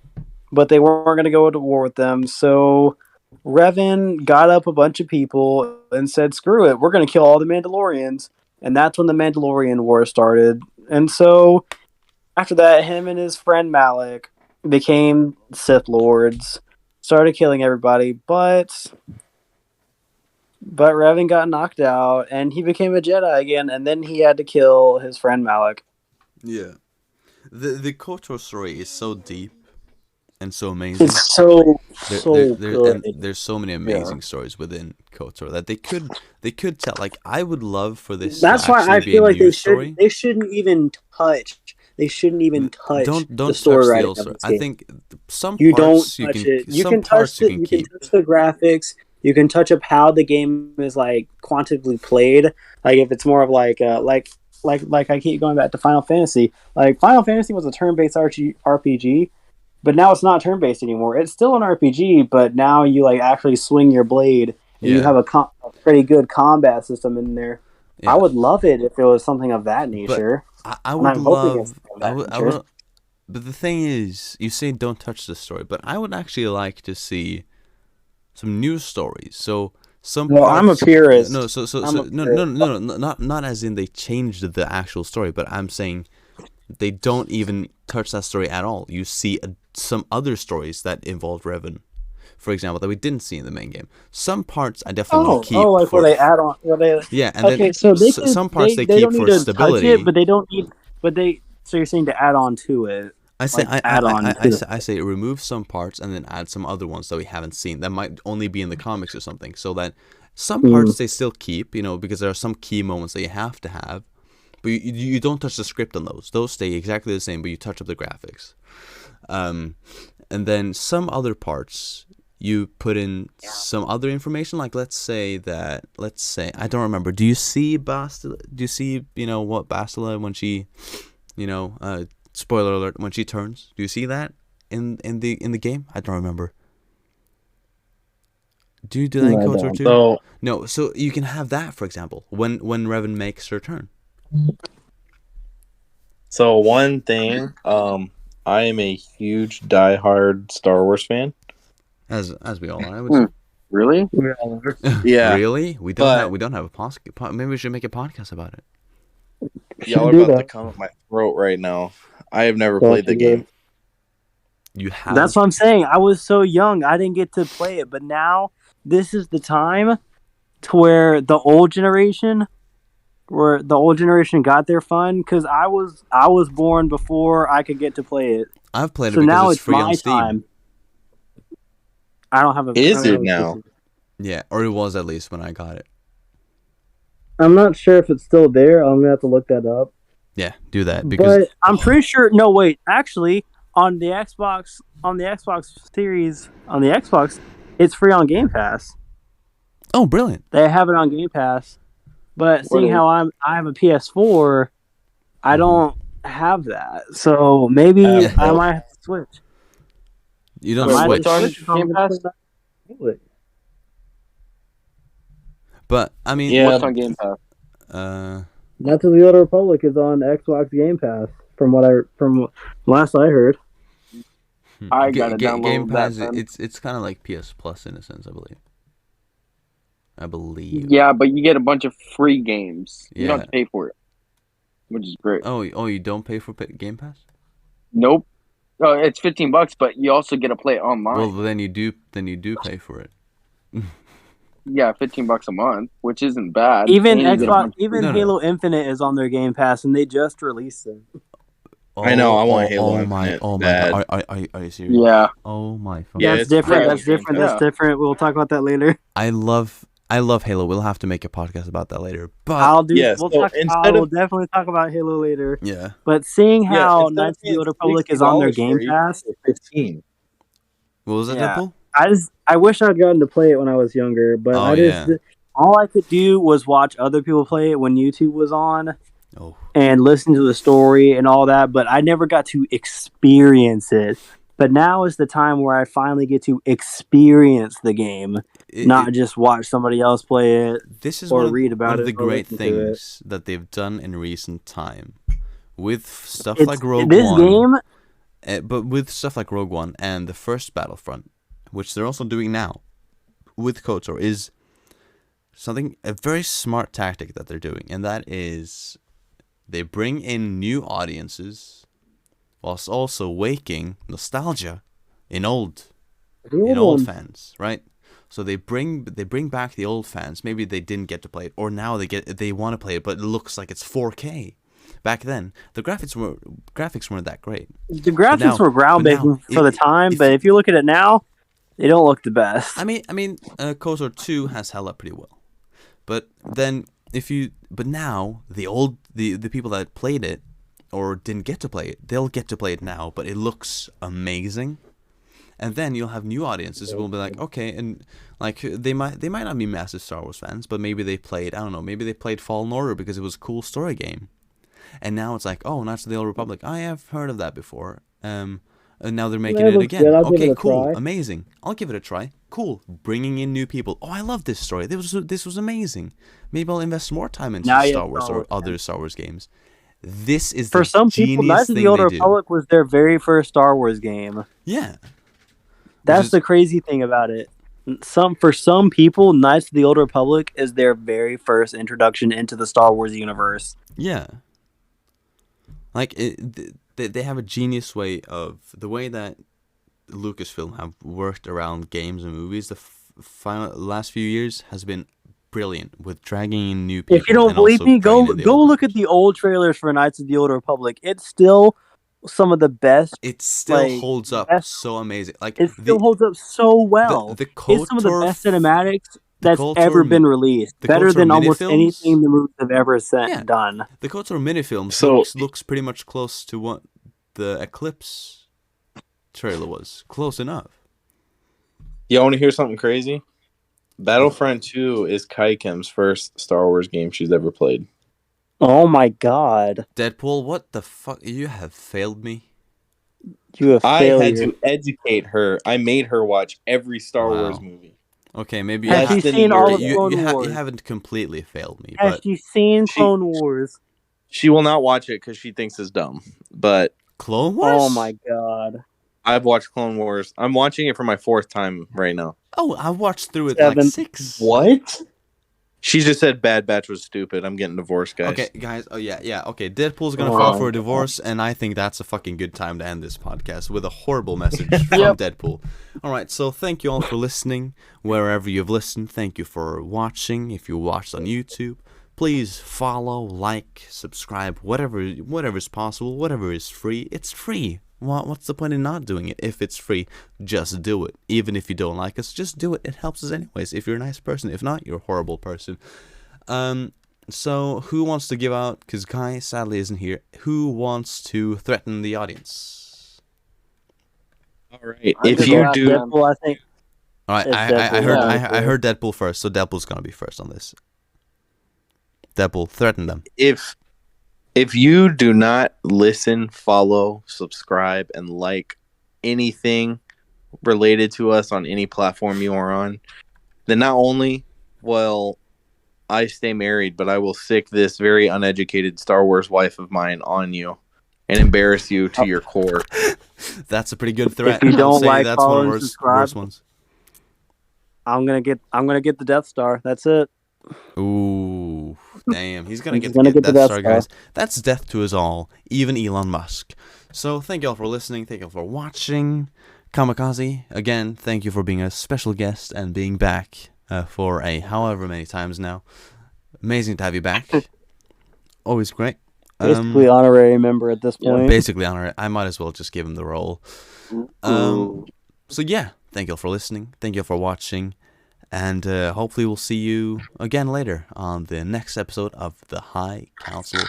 but they weren't going to go to war with them. So Revan got up a bunch of people and said, "Screw it, we're going to kill all the Mandalorians." And that's when the Mandalorian War started. And so, after that, him and his friend Malik became Sith Lords, started killing everybody, but Revan got knocked out, and he became a Jedi again, and then he had to kill his friend Malik. Yeah. The KOTOR story is so deep and so amazing. It's so good. And there's so many amazing stories within KOTOR that they could tell. Like, I would love for this. That's why I feel like they shouldn't even touch. They shouldn't even touch the story writing. I think some parts you can. You can touch the graphics. You can touch up how the game is like quantitatively played. Like if it's more of like I keep going back to Final Fantasy. Like Final Fantasy was a turn-based RPG. But now it's not turn-based anymore. It's still an RPG, but now you like actually swing your blade, and you have a pretty good combat system in there. Yeah. I would love it if it was something of that nature. But I would love. But the thing is, you say don't touch the story, but I would actually like to see some new stories. So some. Well, I'm a purist. No, not as in they changed the actual story, but I'm saying they don't even touch that story at all. You see some other stories that involve Revan, for example, that we didn't see in the main game. Some parts I definitely want to keep. Like where they add on. Yeah, and then some parts they keep for stability. It, but they don't need. So you're saying to add on to it. I say remove some parts and then add some other ones that we haven't seen that might only be in the comics or something, so that some parts they still keep, because there are some key moments that you have to have. But you don't touch the script on those. Those stay exactly the same, but you touch up the graphics. And then some other parts, you put in some other information. Like let's say I don't remember. Do you see Bastila? Do you see what Bastila when she, spoiler alert, when she turns? Do you see that in the game? I don't remember. Do you do that in KOTOR too? No. So you can have that, for example, when Revan makes her turn. So one thing, I am a huge diehard Star Wars fan, as we all are. I would say. Really? Yeah. Really? We don't have a podcast. Maybe we should make a podcast about it. Y'all are about to come at my throat right now. I have never played the game. You have. That's what I'm saying. I was so young, I didn't get to play it. But now, this is the time to where the old generation got their fun. Because I was born before I could get to play it. I've played So it because now it's free my on Steam. time. I don't have a. Is I don't it have a now? PC. Yeah, or it was at least when I got it. I'm not sure if it's still there. I'm gonna have to look that up. Yeah, do that because. But I'm pretty sure. No, wait. Actually, on the Xbox Series, on the Xbox, it's free on Game Pass. Oh, brilliant! They have it on Game Pass. But seeing how I have a PS4, I don't have that. So maybe I might have to switch. You don't Wait, switch. what's on Game Pass? But I mean, Yeah. What's on Game Pass? Knights of the Old Republic is on Xbox Game Pass, from last I heard. I gotta download Game Pass. that, then. It's kind of like PS Plus in a sense, I believe. Yeah, but you get a bunch of free games. You don't Yeah. have to pay for it, which is great. Oh, you don't pay for Game Pass? Nope. Oh, it's $15, but you also get to play it online. Well, then you do pay for it. Yeah, $15 a month, which isn't bad. Even And you get a Xbox, bunch- even No, no. Halo Infinite is on their Game Pass, and they just released it. I know, I want Halo Oh my! Infinite Oh my! bad. Are you serious? Yeah. Oh my! Fucking- Yeah, That's it's different. free on That's different. Game That's Pass. different. We'll talk about that later. I love Halo. We'll have to make a podcast about that later. But Yeah, We'll so talk. instead We'll of- definitely talk about Halo later. yeah, But seeing Yeah, how instead of Knights of the paying Old Republic is on their $60 Game for it, Pass, for 15. what was it, Yeah. Deadpool? I wish I'd gotten to play it when I was younger, but Oh, yeah. all I could do was watch other people play it when YouTube was on Oh, and listen to the story and all that, but I never got to experience it. But now is the time where I finally get to experience the game, not just watch somebody else play it. This is or one of, read about one of it the or great listen to it. things that they've done in recent time with stuff It's, like Rogue this One. game, But with stuff like Rogue One and the first Battlefront, which they're also doing now with KOTOR, is a very smart tactic that they're doing, and that is they bring in new audiences whilst also waking nostalgia in old fans, right? So they bring back the old fans. Maybe they didn't get to play it, or now they want to play it, but it looks like it's 4K. Back then, the graphics weren't that great. The graphics were groundbreaking for the time, but if you look at it now, they don't look the best. I mean, KOTOR 2 has held up pretty well, but now the people that played it or didn't get to play it, they'll get to play it now, but it looks amazing. And then you'll have new audiences who will be like, okay, and like they might not be massive Star Wars fans, but maybe they played, I don't know, maybe they played Fallen Order because it was a cool story game. And now it's like, oh, Knights of the Old Republic, I have heard of that before. And now they're making it again. Good. I'll give Okay, it a cool, try. amazing. I'll give it a try. Cool, bringing in new people. Oh, I love this story. This was amazing. Maybe I'll invest more time into Now you Star have Wars Star or Wars other Star Wars games. This is For the some people, genius Knights of thing the Old they do. Republic was their very first Star Wars game. Yeah. That's the crazy thing about it. For some people, Knights of the Old Republic is their very first introduction into the Star Wars universe. Yeah. Like, they have a genius way of... The way that Lucasfilm have worked around games and movies the last few years has been brilliant with dragging in new people. If you don't and believe also me, go bringing in the old look at the old trailers for Knights of the Old Republic. It's still some of the best. It still like, holds up best- so amazing. Like It still holds up so well. The It's some of the KOTOR best cinematics that's KOTOR ever been released. the Better KOTOR than almost minifilms? anything the movies have ever Yeah. done. The KOTOR minifilm So- looks pretty much close to what the Eclipse trailer was. Close enough. You want to hear something crazy? Battlefront 2 is Kai Kim's first Star Wars game she's ever played. Oh my god. Deadpool, what the fuck? You have failed me. You have I failure. had to educate her. I made her watch every Star Wow. Wars movie. Okay, maybe Has Less she than a seen year all ago. of you, Clone you Wars? haven't completely failed me, Has but she seen She- Clone Wars? She will not watch it because she thinks it's dumb. But Clone Wars? Oh my god. I've watched Clone Wars. I'm watching it for my 4th time right now. Oh, I watched through it Seven. like 6. What? She just said Bad Batch was stupid. I'm getting divorced, guys. Okay, guys. Oh yeah. Okay, Deadpool's gonna file for a divorce, and I think that's a fucking good time to end this podcast with a horrible message from Deadpool. All right, so thank you all for listening, wherever you've listened. Thank you for watching. If you watched on YouTube, please follow, like, subscribe, whatever is possible, whatever is free. It's free. What's the point in not doing it if it's free? Just do it. Even if you don't like us, just do it. It helps us anyways. If you're a nice person. If not, you're a horrible person. So who wants to give out? Because Kai sadly isn't here. Who wants to threaten the audience? All right. If you do, Deadpool, I think. All right. I heard Deadpool first, so Deadpool's gonna be first on this. Deadpool, threaten them. If you do not listen, follow, subscribe, and like anything related to us on any platform you are on, then not only will I stay married, but I will sick this very uneducated Star Wars wife of mine on you and embarrass you to your core. That's a pretty good threat. If you don't like, that's follow, one of and the subscribe, worst ones. I'm gonna get the Death Star. That's it. Ooh, damn. He's gonna get the Death Death Star, guys. That's death to us all, even Elon Musk. So thank you all for listening. Thank you all for watching. Kamikaze, again, thank you for being a special guest and being back for a however many times now. Amazing to have you back. Always great. Basically honorary member at this point. Basically honorary. I might as well just give him the role. So yeah, thank you all for listening. Thank you all for watching. And hopefully we'll see you again later on the next episode of the High Council